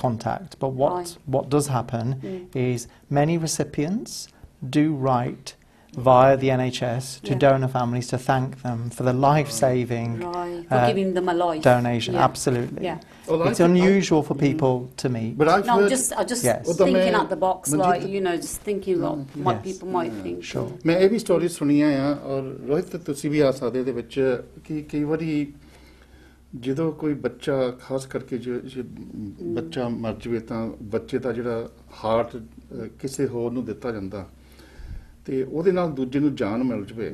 contact. But what does happen is many recipients do write via the NHS to donor families to thank them for the life-saving for giving them a life donation. Absolutely. Well, it's unusual for people to meet. But I've I'm heard just thinking out the box, like, just thinking what people might think. Sure. ਮੈਂ ਇਹ ਵੀ story ਸੁਣੀਆਂ ਆ, ਔਰ ਰੋਹਿਤ ਤੁਸੀਂ ਵੀ ਆ ਸਕਦੇ ਇਹਦੇ ਵਿੱਚ ਕਿ ਕਈ ਵਾਰੀ ਜਦੋਂ ਕੋਈ ਬੱਚਾ, ਖਾਸ ਕਰਕੇ ਜੋ ਬੱਚਾ ਮਰ ਜਾਵੇ ਤਾਂ ਬੱਚੇ ਦਾ ਜਿਹੜਾ ਹਾਰਟ ਕਿਸੇ ਹੋਰ ਨੂੰ ਦਿੱਤਾ ਜਾਂਦਾ ਤੇ ਉਹਦੇ ਨਾਲ ਦੂਜੇ ਨੂੰ ਜਾਨ ਮਿਲ ਜਾਵੇ।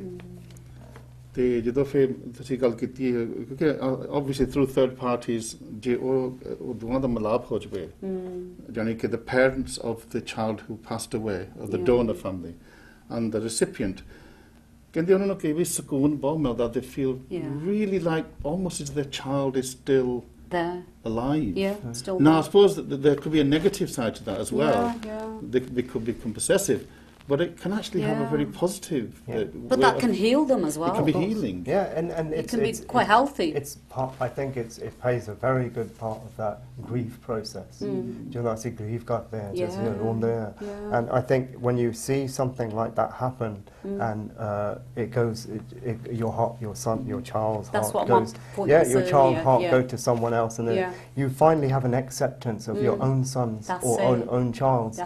ਤੇ ਜਦੋਂ ਫਿਰ ਤੁਸੀਂ ਗੱਲ ਕੀਤੀ ਹੈ, ਕਿਉਂਕਿ obviously through third parties, ਜੇ ਉਹ ਦੋਵਾਂ ਦਾ ਮਿਲਾਪ ਹੋ ਜਾਵੇ, ਜਾਨੀ ਕਿ the parents of the child who passed away, of the donor family and the recipient, ਕਹਿੰਦੇ ਉਹਨਾਂ ਨੂੰ ਕਈ ਵੀ ਸਕੂਨ ਬਹੁਤ ਮਿਲਦਾ. They feel really like almost as their child is still there, alive. Still now there. I suppose that there could be a negative side to that as well. They could become possessive. But it can actually have a very positive. But that can heal them as well. It can be healing. Yeah, and it can be quite healthy. It's part. I think it plays a very good part of that grief process. Do you know, I grief got there, just on there, and I think when you see something like that happen, and it goes, your heart, your son, your child's That's heart goes. Your child's heart go to someone else, and then you finally have an acceptance of your own son's or own child's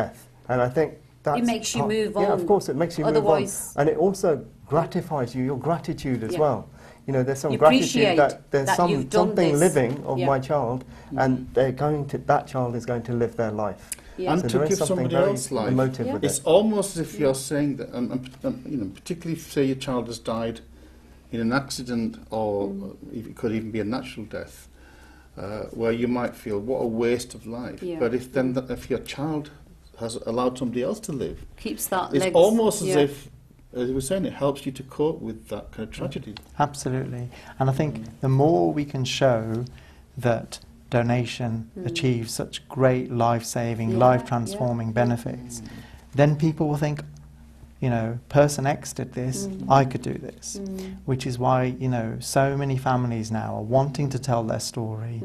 death, and I think. It makes you move on. Yeah, of course, it makes you move on. And it also gratifies you, your gratitude as well. You know, there's some gratitude that there's something living of my child, and that child is going to live their life. And so to give somebody else life. With it's almost as if you're saying that, particularly if, say, your child has died in an accident, or it could even be a natural death, where you might feel, what a waste of life. But if your child has allowed somebody else to live, keeps that. It's almost as if, as we were saying, it helps you to cope with that kind of tragedy. Absolutely, and I think the more we can show that donation achieves such great life-saving, life-transforming benefits, then people will think, you know, person X did this, I could do this. Which is why, you know, so many families now are wanting to tell their story,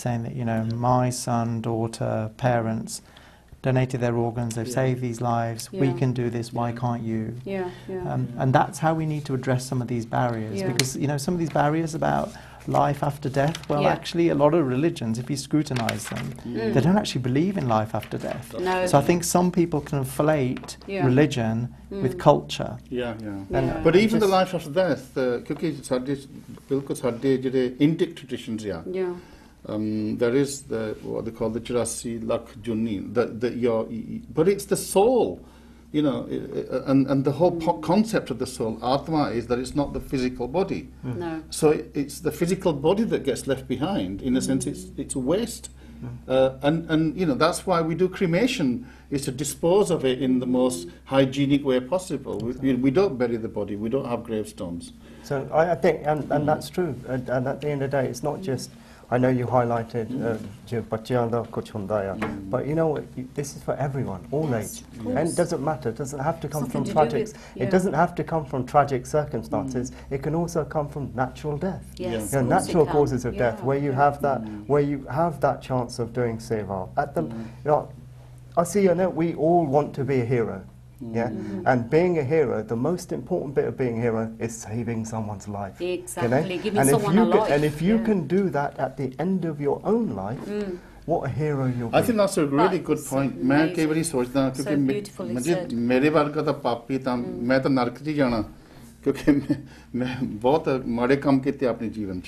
saying that, you know, my son, daughter, parents donated their organs, they've saved these lives, we can do this, why can't you? And that's how we need to address some of these barriers, because, you know, some of these barriers about life after death, well, actually, a lot of religions, if you scrutinize them, they don't actually believe in life after death. No. So I think some people conflate religion with culture. But even the life after death, क्योंकि साडे बिल्कुल साडे जिहड़े Indic traditions there is what they call the 84 lakh junni, but it's the soul, you know, and the whole concept of the soul, atma, is that it's not the physical body. No. So it's the physical body that gets left behind. In a sense, it's a waste. And you know, that's why we do cremation, is to dispose of it in the most hygienic way possible. We don't bury the body, we don't have gravestones. So I think, and that's true, and at the end of the day, it's not just, I know you highlighted but you know what, this is for everyone, all age, and it doesn't matter, it doesn't have to come from tragic, it doesn't have to come from tragic circumstances, it can also come from natural death, natural causes of death, where you have that chance of doing seva. At the, you know, I see, you know, we all want to be a hero. And being a hero, the most important bit of being a hero is saving someone's life. Exactly, giving and someone a life. And if you can do that at the end of your own life, what a hero you'll be. I think that's a really good point. मैं कई बारी सोचता हूँ क्योंकि मुझे मेरे वर्ग का पापी था, मैं तो नरक च जाना, क्योंकि मैं बहुत माड़े काम किए अपने जीवन च,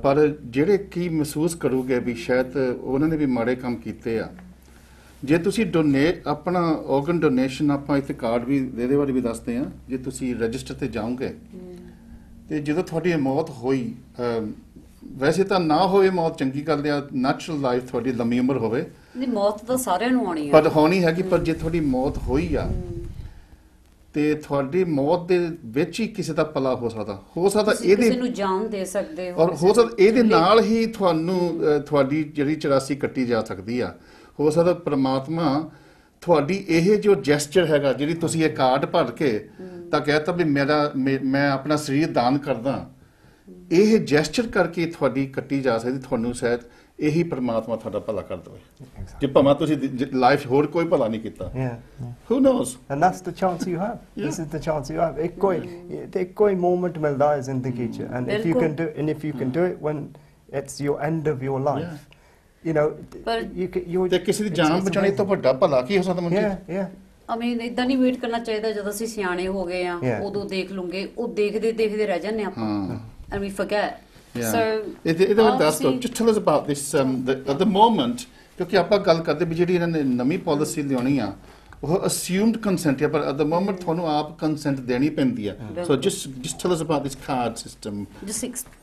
पर जेड़े की महसूस करोगे भी शायद उन्होंने भी माड़े काम किए आ, जे तुसी डोनेट अपना ऑर्गन डोनेशन ਆਪਾਂ ਇੱਥੇ ਕਾਰਡ ਵੀ ਇਹਦੇ ਬਾਰੇ ਵੀ ਦੱਸਦੇ ਆ, ਜੇ ਤੁਸੀਂ ਰਜਿਸਟਰ ਤੇ ਜਾਓਗੇ ਤੇ ਜਦੋਂ ਤੁਹਾਡੀ ਮੌਤ ਹੋਈ, ਵੈਸੇ ਤਾਂ ਨਾ ਹੋਵੇ ਮੌਤ ਚੰਗੀ ਗੱਲ ਆ, ਨੈਚੁਰਲ ਲਾਈਫ ਤੁਹਾਡੀ ਲੰਮੀ ਉਮਰ ਹੋਵੇ, ਨਹੀਂ ਮੌਤ ਤਾਂ ਸਾਰਿਆਂ ਨੂੰ ਆਉਣੀ ਆ, ਪਰ ਹੋਣੀ ਹੈਗੀ, ਪਰ ਜੇ ਤੁਹਾਡੀ ਮੌਤ ਹੋਈ ਆ ਤੇ ਤੁਹਾਡੀ ਮੌਤ ਦੇ ਵਿੱਚ ਹੀ ਕਿਸੇ ਦਾ ਭਲਾ ਹੋ ਸਕਦਾ ਇਹਦੇ ਕਿਸੇ ਨੂੰ ਜਾਨ ਦੇ ਸਕਦੇ ਹੋ, ਔਰ ਹੋ ਸਕਦਾ ਇਹਦੇ ਨਾਲ ਹੀ ਤੁਹਾਨੂੰ ਤੁਹਾਡੀ ਜਿਹੜੀ 84 ਕੱਟੀ ਜਾ ਸਕਦੀ ਆ। ਹੋ ਸਕਦਾ ਪ੍ਰਮਾਤਮਾ ਤੁਹਾਡੀ ਇਹ ਜੋ ਜੈਸਚਰ ਹੈਗਾ, ਜਿਹੜੀ ਤੁਸੀਂ ਇਹ ਕਾਰਡ ਭਰ ਕੇ ਤਾਂ ਕਹਿਤਾ ਵੀ ਮੈਂ ਆਪਣਾ ਸਰੀਰ ਦਾਨ ਕਰਦਾ, ਇਹ ਜੈਸਚਰ ਕਰਕੇ ਤੁਹਾਡੀ ਕੱਟੀ ਜਾ ਸਕਦੀ, ਤੁਹਾਨੂੰ ਸ਼ਾਇਦ ਇਹੀ ਪ੍ਰਮਾਤਮਾ ਤੁਹਾਡਾ ਭਲਾ ਕਰ ਦੇਵੇ, ਜੇ ਭਾਵੇਂ ਤੁਸੀਂ ਲਾਈਫ ਹੋਰ ਕੋਈ ਭਲਾ ਨਹੀਂ ਕੀਤਾ। Who knows? And that's the chance you have. This is the chance you have. ਇੱਕੋ ਹੀ moment ਮਿਲਦਾ ਹੈ ਜ਼ਿੰਦਗੀ 'ਚ, and if you can do it when it's your end of your life. You know, ਤੇ ਕਿਸੇ ਦੀ ਜਾਨ ਬਚਾਉਣੀ ਤੋਂ ਵੱਡਾ ਭਲਾ ਕੀ ਹੋ ਸਕਦਾ ਮੁੰਡੇ? I mean, ਇਦਾਂ ਨਹੀਂ ਵੇਟ ਕਰਨਾ ਚਾਹੀਦਾ ਜਦੋਂ ਅਸੀਂ ਸਿਆਣੇ ਹੋ ਗਏ ਆ, ਉਦੋਂ ਦੇਖ ਲੂੰਗੇ, ਉਹ ਦੇਖਦੇ ਰਹਿ ਜਾਂਦੇ ਆਪਾਂ, and we forget. So just tell us about this at the moment, ਕਿਉਂਕਿ ਆਪਾਂ ਗੱਲ ਕਰਦੇ ਵੀ ਜਿਹੜੀ ਇਹਨਾਂ ਨੇ ਨਵੀਂ ਪਾਲਿਸੀ ਲਿਆਉਣੀ ਆ, ਉਹ assumed consent ਹੈ, ਪਰ at the moment ਤੁਹਾਨੂੰ ਆਪ consent ਦੇਣੀ ਪੈਂਦੀ ਹੈ. So just tell us about this card system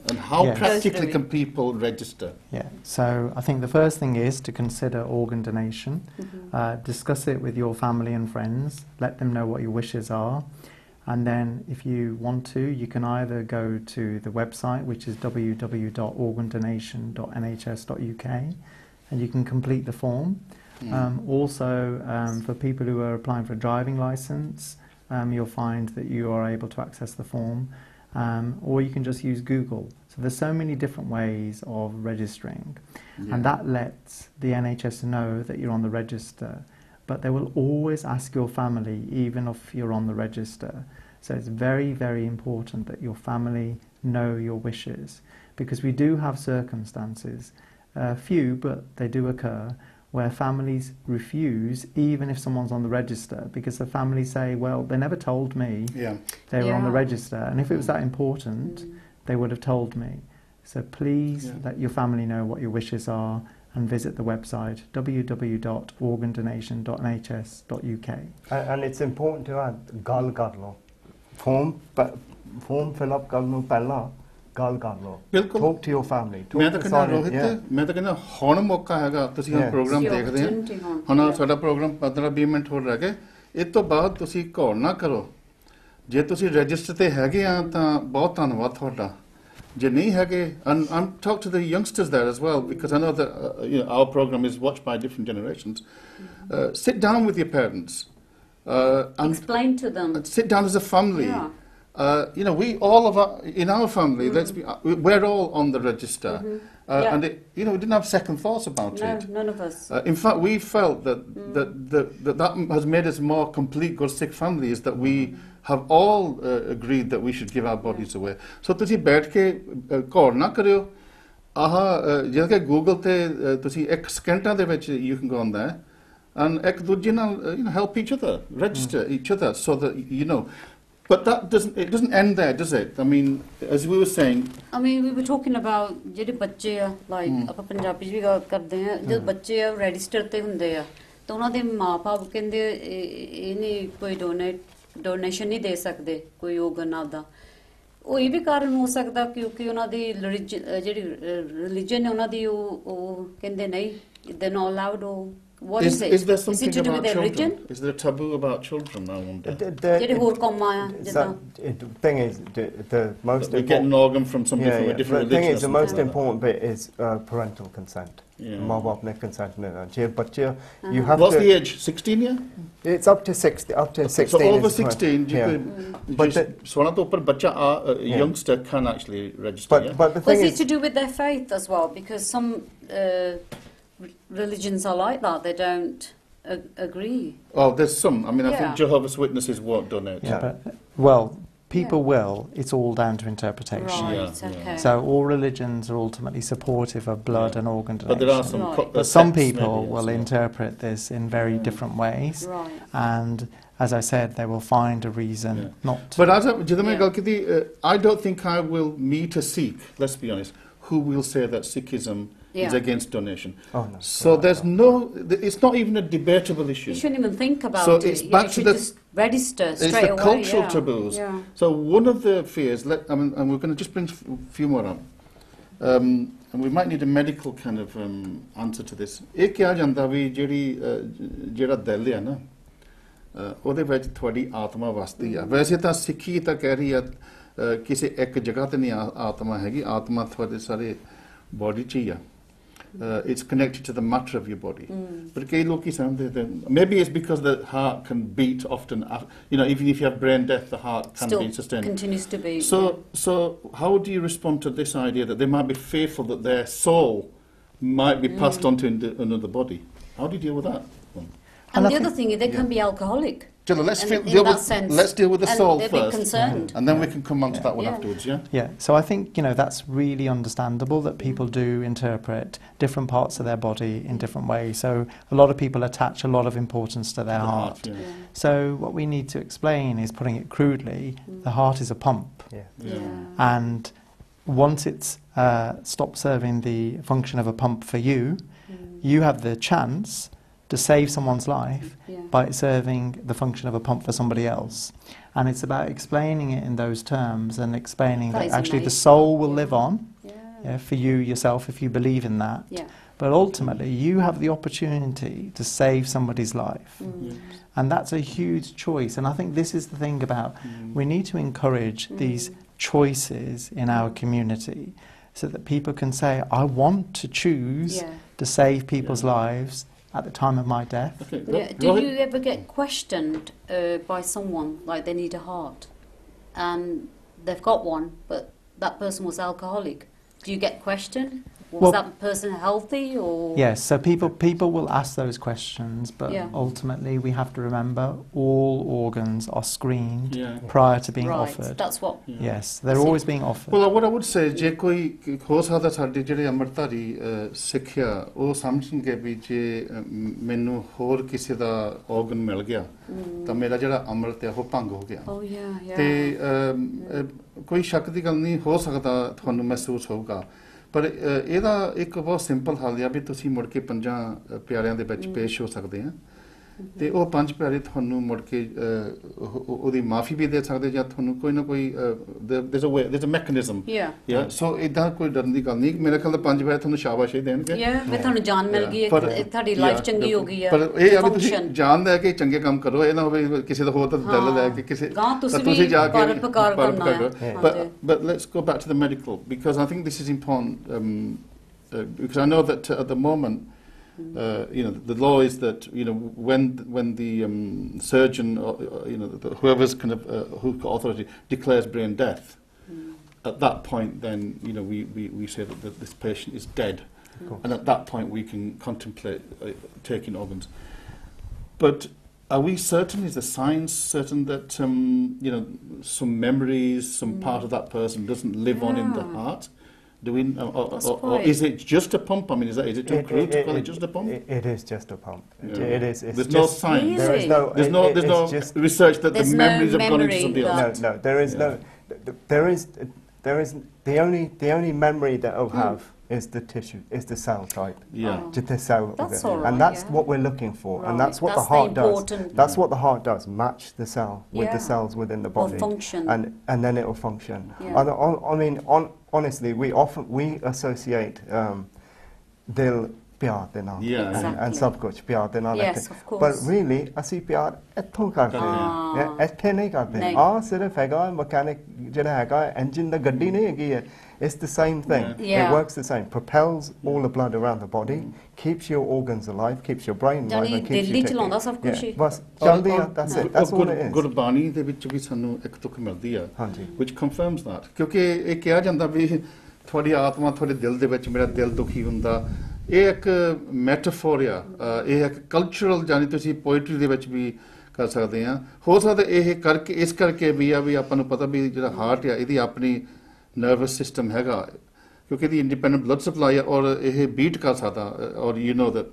and how practically can people register. So I think the first thing is to consider organ donation. Discuss it with your family and friends, let them know what your wishes are, and then if you want to, you can either go to the website, which is www.organdonation.nhs.uk, and you can complete the form. Also, for people who are applying for a driving license, you'll find that you are able to access the form, or you can just use Google. So there's so many different ways of registering, and that lets the NHS know that you're on the register, but they will always ask your family even if you're on the register. So it's very, very important that your family know your wishes, because we do have circumstances, few, but they do occur, where families refuse even if someone's on the register, because the families say, well, they never told me they were on the register, and if it was that important, they would have told me. So please let your family know what your wishes are, and visit the website www.organdonation.nhs.uk. And it's important to add gal kar lo, form fill up karno pehla ਗੱਲ ਕਰ ਲਓ, talk to your family. ਮੈਂ ਤਾਂ ਕਹਿੰਦਾ ਰੋਹਿਤ, ਮੈਂ ਤਾਂ ਕਹਿੰਦਾ ਹੁਣ ਮੌਕਾ ਹੈਗਾ, ਤੁਸੀਂ ਹੁਣ ਪ੍ਰੋਗਰਾਮ ਦੇਖਦੇ ਆ, ਹੁਣ ਸਾਡਾ ਪ੍ਰੋਗਰਾਮ 15-20 ਮਿੰਟ ਹੋਰ ਰਹਿ ਗਏ, ਇਸ ਤੋਂ ਬਾਅਦ ਤੁਸੀਂ ਘੋਲ ਨਾ ਕਰੋ, ਜੇ ਤੁਸੀਂ ਰਜਿਸਟਰ ਤੇ ਹੈਗੇ ਆ ਤਾਂ ਬਹੁਤ ਧੰਨਵਾਦ ਤੁਹਾਡਾ, ਜੇ ਨਹੀਂ ਹੈਗੇ, and talk to the youngsters there as well, because I know that our program is watched by different generations. Sit down with your parents and explain to them. and sit down as a family. Yeah. You know, we all of our, in our family, we're all on the register, Yeah. and it, you know, we didn't have second thoughts about No, it. none of us. In fact, we felt that has made us more complete Gursikh family, is that we have all agreed that we should give our bodies away. So ਤੁਸੀਂ ਬੈਠ ਕੇ ਘੋੜ ਨਾ ਕਰਿਓ ਜਿਹੜਾ ਕਿ Google ਤੇ ਤੁਸੀਂ 1 ਸਕਿੰਟਾਂ ਦੇ ਵਿੱਚ you can go on there and ਇੱਕ ਦੂਜੇ ਨਾਲ you know, help each other, register each other, so that you know. But that doesn't end there, does it? I mean, as we were saying, I mean, we were talking about ਜਿਹੜੇ ਬੱਚੇ ਆ like ਆਪਾਂ ਪੰਜਾਬੀ 'ਚ ਵੀ ਗੱਲ ਕਰਦੇ ਆ ਜਦ ਬੱਚੇ ਆ ਰਜਿਸਟਰ ਤੇ ਹੁੰਦੇ ਆ ਤਾਂ ਉਹਨਾਂ ਦੇ ਮਾਪੇ ਕਹਿੰਦੇ ਇਹ ਨਹੀਂ ਕੋਈ ਡੋਨੇਸ਼ਨ ਨਹੀਂ ਦੇ ਸਕਦੇ ਕੋਈ organ ਆਪਦਾ ਉਹ ਇਹ ਵੀ ਕਾਰਨ ਹੋ ਸਕਦਾ ਕਿਉਂਕਿ ਉਹਨਾਂ ਦੀ ਜਿਹੜੀ ਰਿਲੀਜਨ ਹੈ ਉਹਨਾਂ ਦੀ ਉਹ ਕਹਿੰਦੇ ਨਹੀਂ they're not allowed or what is it? Is there Is it something to do about with their children? religion? Is there a taboo about children, I wonder? ਜਿਹੜੇ ਹੋਰ ਕੌਮਾਂ ਆ ਜਿੱਦਾਂ The thing is, the most We get an organ from somebody from a different the thing religion. is, the most important bit is parental consent. Yeah. माँ बाप ने consent लेना चाहिए बच्चे you have What's to the age? 16 yeah? it's up to 60 up to 16 So over is fine. 16 you Yeah. could But the- सोना तो ऊपर बच्चा youngster can actually register. but yeah? but the Was thing it is to do with their faith as well? Because some religions are like that. They don't agree. Oh, there's some. I mean, I Yeah. think Jehovah's Witnesses won't donate. Yeah. But, well, people will. It's all down to interpretation. Right, Yeah, okay. So all religions are ultimately supportive of blood and organ donation. But there are some. Right. But some sects people maybe, will yes, yeah. interpret this in very different ways, Right. and as I said, they will find a reason Yeah. not to. But as ਜਦੋਂ ਮੈਂ Yeah. ਗੱਲ ਕੀਤੀ, I don't think I will meet a Sikh, let's be honest, who will say that Sikhism is Yeah. against donation. oh no So there's no, it's not even a debatable issue. You shouldn't even think about So it. it's Yeah, back you to should the- just register It's straight the away. cultural yeah. taboos. Yeah. So one of the fears, and we're going to just bring a few more up, and we might need a medical kind of answer to this. ਇਹ ਕਿਹਾ ਜਾਂਦਾ ਵੀ ਜਿਹੜਾ ਦਿਲ ਹੈ ਨਾ ਉਹਦੇ ਵਿੱਚ ਤੁਹਾਡੀ ਆਤਮਾ ਵਸਦੀ ਆ ਵੈਸੇ ਤਾਂ ਸਿੱਖੀ ਤਾਂ ਕਹਿ ਰਹੀ ਆ ਕਿਸੇ ਇੱਕ ਜਗ੍ਹਾ ਤੇ ਨਹੀਂ ਆਤਮਾ ਹੈਗੀ ਆਤਮਾ ਤੁਹਾਡੇ ਸਾਰੇ ਬੋਡੀ 'ਚ ਹੀ ਆ it's connected to the matter of your body. But ਕਈ ਲੋਕੀ ਸਮਝਦੇ maybe it's because the heart can beat often, you know, even if you have brain death the heart can Still be sustained. continues to be. So how do you respond to this idea that they might be fearful that their soul might be passed on to another body? How do you deal with that one? And the other thing is they can be alcoholic. Chalo, let's in deal that with sense. let's deal with the And soul they'd be first, concerned. and then we can come on to that one Yeah. afterwards. Yeah. Yeah, so I think, you know, that's really understandable that people do interpret different parts of their body in different ways. So a lot of people attach a lot of importance to their The heart. yeah. Yeah. So what we need to explain is, putting it crudely, the heart is a pump. yeah Yeah. And once it's stopped serving the function of a pump for you, you have the chance to save someone's life Yeah. by serving the function of a pump for somebody else. And it's about explaining it in those terms and explaining That that is actually the amazing. soul will Yeah. live on for you yourself if you believe in that. Yeah. But ultimately you have the opportunity to save somebody's life. And that's a huge choice. And I think this is the thing about, we need to encourage these choices in our community so that people can say, I want to choose Yeah. to save people's lives at the time of my death. Okay. Yeah. Do you ever get questioned by someone like they need a heart and they've got one, but that person was alcoholic? Do you get questioned? Was Well- that person healthy or? Yes, so people will ask those questions, but Yeah. ultimately we have to remember all organs are screened Yeah. prior to being Right. offered. That's what. Yes, they're See- always being offered. Well, what I would say, ਜੇ ਕੋਈ ਹੋ ਸਕਦਾ ਸਾਡੇ ਜਿਹੜੇ ਅੰਮ੍ਰਿਤਧਾਰੀ ਸਿੱਖ ਆ ਉਹ ਸਮਝਣਗੇ ਵੀ ਜੇ ਮੈਨੂੰ ਹੋਰ ਕਿਸੇ ਦਾ organ ਮਿਲ ਗਿਆ ਤਾਂ ਮੇਰਾ ਜਿਹੜਾ ਅੰਮ੍ਰਿਤ ਹੈ ਉਹ ਭੰਗ ਹੋ ਗਿਆ Oh yeah, yeah. ਤੇ ਕੋਈ ਸ਼ੱਕ ਦੀ ਗੱਲ ਨਹੀਂ ਹੋ ਸਕਦਾ ਤੁਹਾਨੂੰ ਮਹਿਸੂਸ ਹੋਊਗਾ ਪਰ ਇਹਦਾ ਇੱਕ ਬਹੁਤ ਸਿੰਪਲ ਹੱਲ ਆ ਵੀ ਤੁਸੀਂ ਮੁੜ ਕੇ ਪੰਜਾਂ ਪਿਆਰਿਆਂ ਦੇ ਵਿੱਚ ਪੇਸ਼ ਹੋ ਸਕਦੇ ਆ ਤੇ ਉਹ ਪੰਜ ਪਿਆਰੇ ਤੁਹਾਨੂੰ ਮੁੜ ਕੇ ਉਹਦੀ ਮਾਫੀ ਵੀ ਦੇ ਸਕਦੇ ਜਾਂ ਤੁਹਾਨੂੰ ਕੋਈ ਨਾ ਕੋਈ there's a mechanism Yeah. so ਇਦਾਂ ਕੋਈ ਡਰਨ ਦੀ ਗੱਲ ਨਹੀਂ ਮੇਰੇ ਖਿਆਲ ਦਾ ਪੰਜ ਪਿਆਰੇ ਤੁਹਾਨੂੰ ਸ਼ਾਬਾਸ਼ ਦੇਣਗੇ Yeah, ਵੀ ਤੁਹਾਨੂੰ ਜਾਨ ਮਿਲ ਗਈ ਹੈ, ਤੁਹਾਡੀ ਲਾਈਫ ਚੰਗੀ ਹੋ ਗਈ ਹੈ। ਪਰ ਇਹ ਆ ਵੀ ਤੁਸੀਂ Function. ਜਾਨ ਲੈ ਕੇ ਚੰਗੇ ਕੰਮ ਕਰੋ ਇਹ ਨਾ ਹੋਵੇ ਕਿਸੇ ਦਾ ਹੋਰ ਤਾਂ ਦਿਲ ਲੈ ਕੇ ਕਿਸੇ ਗਾਂਹ ਤੁਸੀਂ ਤਾਂ ਤੁਸੀਂ ਵੀ ਜਾ ਕੇ ਪਰਉਪਕਾਰ ਕਰਨਾ ਹੈ। ਕਰੋ। ਹਾਂਜੀ। But let's go back to the medical because I think this is important because I know that at the moment the law is that when the surgeon or whoever's kind of who's got authority declares brain death, at that point then we say that this patient is dead, and at that point we can contemplate taking organs. But are we certain? Is the science certain that some memories, some part of that person doesn't live on in the heart? Do we, or is it just a pump? I mean, is it too crude to call it just a pump? It is just a pump. Yeah. It is. There's no science. Really? There's no research that the memories have gone into somebody else. No, there is no. There is the only memory that it'll have is the tissue, is the cell type. Yeah. Just the cell That's of it. all right, And that's yeah. what we're looking for. Right. And that's what That's the heart the does. important- That's what the heart does. Match the cell with Yeah. the cells within the Or body. function. And then it'll function. Yeah. I mean, honestly, we associate dil pyar de naal Yeah. and sab kuch pyar de naal Yes, hai. of course. But really, ਅਸੀਂ ਪਿਆਰ ਇੱਥੋਂ ਕਰਦੇ ਹਾਂ ਇੱਥੇ ਨਹੀਂ ਕਰਦੇ ਨਹੀਂ। ਆ ਸਿਰਫ ਹੈਗਾ ਮਕੈਨਿਕ ਜਿਹੜਾ ਹੈਗਾ ਇੰਜਨ ਦਾ ਗੱਡੀ ਨਹੀਂ ਹੈਗੀ ਹੈ. It's the same thing. Yeah. It works the same. Propels all the blood around the body, keeps your organs alive, keeps your brain alive, ਜਾਨੀ and keeps ਦਿੱਲੀ you ਚਲਾਉਂਦਾ ticking. ਸਭ ਕੁਛ ਹੀ। ਬਸ ਚੱਲਦੀ ਆ. That's it. That's all it is. Gurbani ਦੇ ਵਿੱਚ ਵੀ ਸਾਨੂੰ ਇੱਕ ਤੁਕ ਮਿਲਦੀ ਆ, ਹਾਂਜੀ। which confirms that, ਕਿਉਂਕਿ ਇਹ ਕਿਹਾ ਜਾਂਦਾ ਵੀ ਤੁਹਾਡੀ ਆਤਮਾ ਤੁਹਾਡੇ ਦਿਲ ਦੇ ਵਿੱਚ, ਮੇਰਾ ਦਿਲ ਦੁਖੀ ਹੁੰਦਾ, ਇਹ ਇੱਕ ਮੈਟਾਫੋਰ ਆ, ਇਹ ਇੱਕ ਕਲਚਰਲ, ਜਾਨੀ ਤੁਸੀਂ ਪੋਇਟਰੀ ਦੇ ਵਿੱਚ ਵੀ ਕਰ ਸਕਦੇ ਆ। ਹੋ ਸਕਦਾ ਇਹ ਕਰਕੇ ਇਸ ਕਰਕੇ ਵੀ ਆ ਵੀ ਆਪਾਂ ਨੂੰ ਪਤਾ ਵੀ ਜਿਹੜਾ ਹਾਰਟ ਆ ਇਹਦੀ ਆਪਣੀ ਨਰਵਸ ਸਿਸਟਮ ਹੈਗਾ, ਕਿਉਂਕਿ ਇਹਦੀ ਇੰਡੀਪੈਂਡੈਂਟ ਬਲੱਡ ਸਪਲਾਈ ਆ ਔਰ ਇਹ ਬੀਟ ਕਰ ਸਕਦਾ, ਔਰ that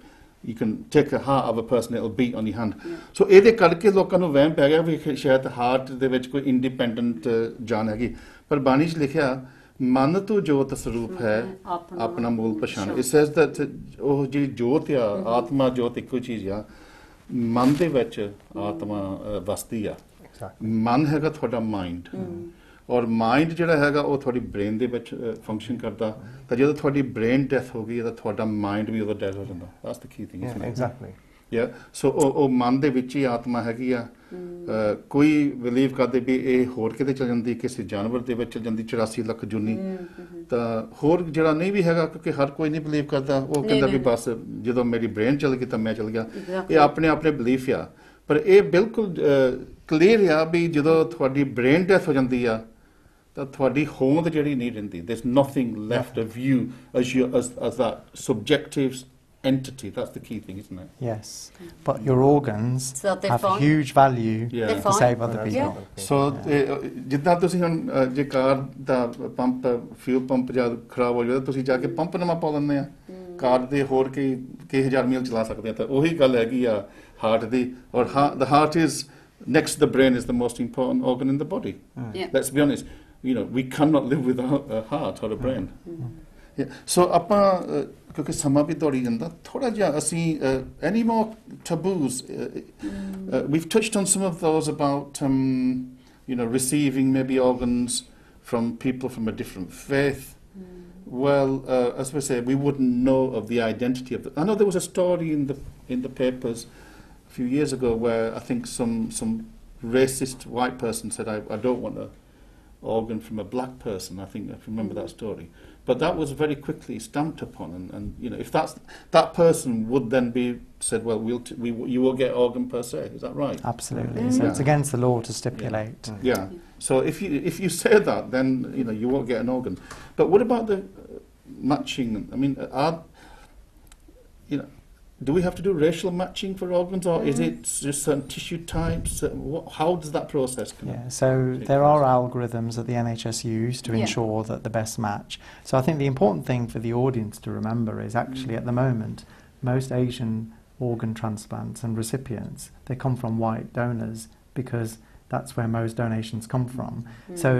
you can take a heart of a person, it'll beat on your hand. So ਇਹਦੇ ਕਰਕੇ ਲੋਕਾਂ ਨੂੰ ਵਹਿਮ ਪੈ ਗਿਆ ਵੀ ਸ਼ਾਇਦ ਹਾਰਟ ਦੇ ਵਿੱਚ ਕੋਈ ਇੰਡੀਪੈਂਡੈਂਟ ਜਾਨ ਹੈਗੀ, ਪਰ ਬਾਣੀ 'ਚ ਲਿਖਿਆ ਮਨ ਤੋਂ ਜੋਤ ਸਰੂਪ ਹੈ ਆਪਣਾ ਮੂਲ ਪਛਾਣ। It says that ਉਹ ਜਿਹੜੀ ਜੋਤ ਆ, ਆਤਮਾ ਜੋਤ ਇੱਕੋ ਚੀਜ਼ ਆ, ਮਨ ਦੇ ਵਿੱਚ ਆਤਮਾ ਵਸਦੀ ਆ। ਮਨ ਹੈਗਾ ਤੁਹਾਡਾ ਮਾਈਂਡ, ਔਰ ਮਾਈਂਡ ਜਿਹੜਾ ਹੈਗਾ ਉਹ ਤੁਹਾਡੀ ਬ੍ਰੇਨ ਦੇ ਵਿੱਚ ਫੰਕਸ਼ਨ ਕਰਦਾ, ਤਾਂ ਜਦੋਂ ਤੁਹਾਡੀ ਬ੍ਰੇਨ ਡੈਥ ਹੋ ਗਈ ਤਾਂ ਤੁਹਾਡਾ ਮਾਈਂਡ ਵੀ ਉਹਦਾ ਡੈਥ ਹੋ ਜਾਂਦਾ। That's the key thing, isn't it? Exactly. Yeah. So ਉਹ ਮਨ ਦੇ ਵਿੱਚ ਹੀ ਆਤਮਾ ਹੈਗੀ ਆ। ਕੋਈ ਬਿਲੀਵ ਕਰਦੇ ਵੀ ਇਹ ਹੋਰ ਕਿਤੇ ਚਲ ਜਾਂਦੀ, ਕਿਸੇ ਜਾਨਵਰ ਦੇ ਵਿੱਚ ਚਲ ਜਾਂਦੀ 84 ਲੱਖ ਜੂਨੀ, ਤਾਂ ਹੋਰ ਜਿਹੜਾ ਨਹੀਂ ਵੀ ਹੈਗਾ, ਕਿਉਂਕਿ ਹਰ ਕੋਈ ਨਹੀਂ ਬਿਲੀਵ ਕਰਦਾ, ਉਹ ਕਹਿੰਦਾ ਵੀ ਬਸ ਜਦੋਂ ਮੇਰੀ ਬ੍ਰੇਨ ਚਲ ਗਈ ਤਾਂ ਮੈਂ ਚਲ ਗਿਆ। ਇਹ ਆਪਣੇ ਆਪਣੇ ਬਿਲੀਫ ਆ, ਪਰ ਇਹ ਬਿਲਕੁਲ ਕਲੀਅਰ ਆ ਵੀ ਜਦੋਂ ਤੁਹਾਡੀ ਬ੍ਰੇਨ ਡੈਥ ਹੋ ਜਾਂਦੀ ਆ ਤਾਂ ਤੁਹਾਡੀ ਹੋਂਦ ਜਿਹੜੀ ਨਹੀਂ ਰਹਿੰਦੀ। There's nothing left of you as that subjective entity. That's the key thing, isn't it? Yes, but your organs So they're have fine. huge value Yeah. to save other people. So ਜਿੱਦਾਂ ਤੁਸੀਂ ਹੁਣ ਜੇ ਕਾਰ ਦਾ pump, fuel pump ਜਦ ਖਰਾਬ ਹੋ ਜਾਵੇ ਤੁਸੀਂ ਜਾ ਕੇ ਪੰਪ ਨਵਾਂ ਪਾ ਦਿੰਦੇ ਆ, ਕਾਰ ਦੇ ਹੋਰ ਕਈ ਹਜ਼ਾਰ ਮੀਲ ਚਲਾ ਸਕਦੇ ਆ। ਤਾਂ ਉਹੀ ਗੱਲ ਹੈਗੀ ਆ ਹਾਰਟ ਦੀ, ਔਰ the heart is next to the brain is the most important organ in the body. Let's be honest. We cannot live without a heart or a brain. Yeah. So ਆਪਾਂ ਕਿਉਂਕਿ ਸਮਾਂ ਵੀ ਦੌੜੀ ਜਾਂਦਾ, ਥੋੜਾ ਜਿਹਾ ਅਸੀਂ any more taboos? We've touched on some of those about receiving maybe organs from people from a different faith. Well, as we say, we wouldn't know of the identity of I know there was a story in the papers a few years ago where I think some racist white person said, I don't want a organ from a black person. I think I remember that story, but that was very quickly stamped upon, and if that person would then be said, well, you will get organ per se. Is that right? Absolutely. So it's against the law to stipulate. Yeah. So if you say that, then you won't get an organ. But what about the matching? I mean, do we have to do racial matching for organs, or is it just certain tissue types? How does that process come? Yeah, so there are algorithms that the NHS use to ensure that the best match. So I think the important thing for the audience to remember is actually at the moment, most Asian organ transplants and recipients, they come from white donors because that's where most donations come from. So,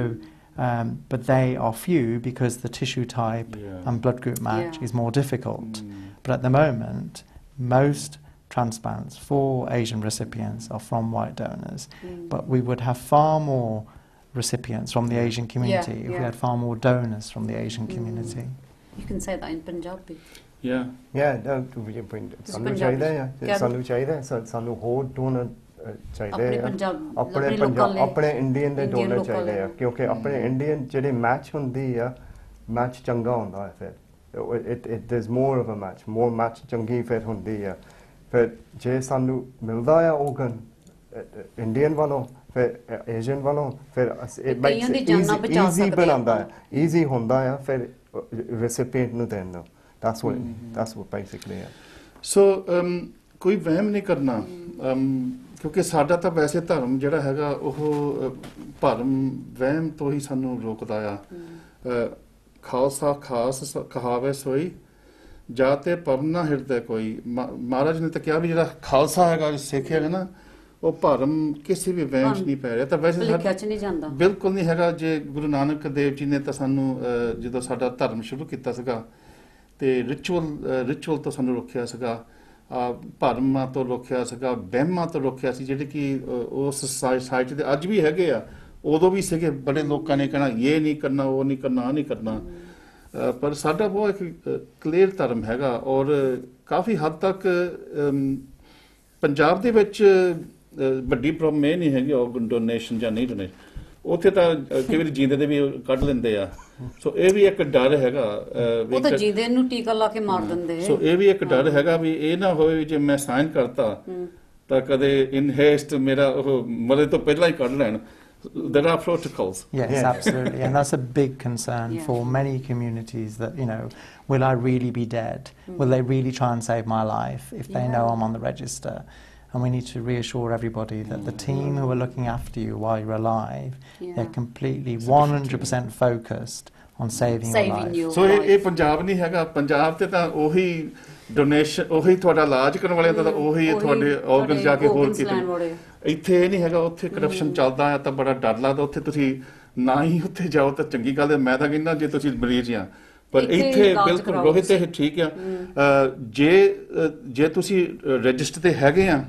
but they are few because the tissue type and blood group match is more difficult. But at the moment, most transplants for Asian recipients are from white donors, but we would have far more recipients from the Asian community if we had far more donors from the Asian community. You can say that in Punjabi. Yeah. ਸਾਨੂੰ ਚਾਹੀਦਾ ਹੈ, ਸਾਨੂੰ ਚਾਹੀਦਾ ਹੈ, ਸਾਨੂੰ ਹੋਰ donor ਚਾਹੀਦੇ ਆ, ਆਪਣੇ ਇੰਡੀਅਨ ਦੇ ਡੋਨਰ ਚਾਹੀਦੇ ਆ, ਕਿਉਂਕਿ ਆਪਣੇ ਇੰਡੀਅਨ ਜਿਹੜੇ ਮੈਚ ਹੁੰਦੀ ਆ, ਮੈਚ ਚੰਗਾ ਹੁੰਦਾ ਹੈ ਫਿਰ there's more of a match, more match ਚੰਗੀ ਫਿਰ ਹੁੰਦੀ ਆ ਫਿਰ ਜੇ ਸਾਨੂੰ ਮਿਲਦਾ ਆ organ Indian ਵੱਲੋਂ ਫਿਰ Asian ਵੱਲੋਂ ਫਿਰ it makes it easy ਬਣਾਉਂਦਾ ਹੈ easy ਹੁੰਦਾ ਆ ਫਿਰ recipient ਨੂੰ ਦੇਣ ਨੂੰ that's what basically ਹੈ ਸੋ ਕੋਈ ਵਹਿਮ ਨਹੀਂ ਕਰਨਾ ਕਿਉਂਕਿ ਸਾਡਾ ਤਾਂ ਵੈਸੇ ਧਰਮ ਜਿਹੜਾ ਹੈਗਾ ਉਹ ਭਰਮ ਵਹਿਮ ਤੋਂ ਹੀ ਸਾਨੂੰ ਰੋਕਦਾ ਆ ਖਾਲਸਾ ਖਾਸ ਕਹਾਵੇ ਸੋਈ ਜਾਂ ਤੇ ਪਰਮ ਨਾ ਹਿਰਦੇ ਕੋਈ ਮਹਾਰਾਜ ਨੇ ਤਾਂ ਕਿਹਾ ਵੀ ਜਿਹੜਾ ਖਾਲਸਾ ਹੈਗਾ ਸਿੱਖ ਹੈਗਾ ਨਾ ਉਹ ਭਰਮ ਕਿਸੇ ਵੀ ਵਹਿਮ 'ਚ ਨਹੀਂ ਪੈ ਰਿਹਾ ਤਾਂ ਵੈਸੇ ਨਹੀਂ ਜਾਂਦਾ ਬਿਲਕੁਲ ਨਹੀਂ ਹੈਗਾ ਜੇ ਗੁਰੂ ਨਾਨਕ ਦੇਵ ਜੀ ਨੇ ਤਾਂ ਸਾਨੂੰ ਜਦੋਂ ਸਾਡਾ ਧਰਮ ਸ਼ੁਰੂ ਕੀਤਾ ਸੀਗਾ ਤੇ ਰਿਚੁਅਲ ਤੋਂ ਸਾਨੂੰ ਰੋਕਿਆ ਸੀਗਾ ਭਰਮਾਂ ਤੋਂ ਰੋਕਿਆ ਸੀਗਾ ਵਹਿਮਾਂ ਤੋਂ ਰੋਕਿਆ ਸੀ ਜਿਹੜੇ ਕਿ ਉਸ ਸੋਸਾਇਟੀ ਦੇ ਅੱਜ ਵੀ ਹੈਗੇ ਆ ਉਦੋਂ ਵੀ ਸੀਗੇ ਬੜੇ ਲੋਕਾਂ ਨੇ ਕਹਿਣਾ ਇਹ ਨਹੀਂ ਕਰਨਾ ਉਹ ਨਹੀਂ ਕਰਨਾ ਆਹ ਨਹੀਂ ਕਰਨਾ ਪਰ ਸਾਡਾ ਬਹੁਤ ਇੱਕ ਕਲੀਅਰ ਧਰਮ ਹੈਗਾ ਔਰ ਕਾਫੀ ਹੱਦ ਤੱਕ ਪੰਜਾਬ ਦੇ ਵਿੱਚ ਵੱਡੀ ਪ੍ਰੋਬਲਮ ਇਹ ਨਹੀਂ ਹੈਗੀ ਆਰਗਨ ਡੋਨੇਸ਼ਨ ਜਾਂ ਨਹੀਂ ਡੋਨੇਸ਼ਨ ਉੱਥੇ ਤਾਂ ਕਈ ਵਾਰੀ ਜੀਂਦੇ ਦੇ ਵੀ ਕੱਢ ਲੈਂਦੇ ਆ ਸੋ ਇਹ ਵੀ ਇੱਕ ਡਰ ਹੈਗਾ ਉਹ ਤਾਂ ਜੀਂਦੇ ਨੂੰ ਟੀਕਾ ਲਾ ਕੇ ਮਾਰ ਦਿੰਦੇ ਸੋ ਇਹ ਵੀ ਇੱਕ ਡਰ ਹੈਗਾ ਵੀ ਇਹ ਨਾ ਹੋਵੇ ਜੇ ਮੈਂ ਸਾਈਨ ਕਰਤਾ ਤਾਂ ਕਦੇ ਇਨ ਹੇਸਟ ਮੇਰਾ ਉਹ ਮਰੇ ਤੋਂ ਪਹਿਲਾਂ ਹੀ ਕੱਢ ਲੈਣ There are protocols. Yes, absolutely. And that's a big concern for many communities that, you know, will I really be dead? Will they really try and save my life if they know I'm on the register? And we need to reassure everybody that the team who are looking after you while you're alive, they're completely 100% focused on saving your life. So ਇਹ ਪੰਜਾਬ ਨਹੀਂ ਹੈਗਾ ਪੰਜਾਬ ਤੇ ਤਾਂ ਉਹੀ donation ਉਹੀ ਤੁਹਾਡਾ ਇਲਾਜ ਕਰਨ ਵਾਲੇ ਤਾਂ ਉਹੀ ਤੁਹਾਡੇ ਆਰਗਨ ਜਾ ਕੇ ਹੋਰ ਕਿਤੇ ਇੱਥੇ ਇਹ ਨਹੀਂ ਹੈਗਾ ਉੱਥੇ ਕਰਪਸ਼ਨ ਚੱਲਦਾ ਆ ਤਾਂ ਬੜਾ ਡਰ ਲੱਗਦਾ ਉੱਥੇ ਤੁਸੀਂ ਨਾ ਹੀ ਉੱਥੇ ਜਾਓ ਤਾਂ ਚੰਗੀ ਗੱਲ ਹੈ ਮੈਂ ਤਾਂ ਕਹਿੰਦਾ ਜੇ ਤੁਸੀਂ ਮਰੀਜ਼ ਆ ਪਰ ਇੱਥੇ ਬਿਲਕੁਲ ਰੋਹਿਤ ਇਹ ਠੀਕ ਆ ਜੇ ਤੁਸੀਂ ਰਜਿਸਟਰ ਤੇ ਹੈਗੇ ਆ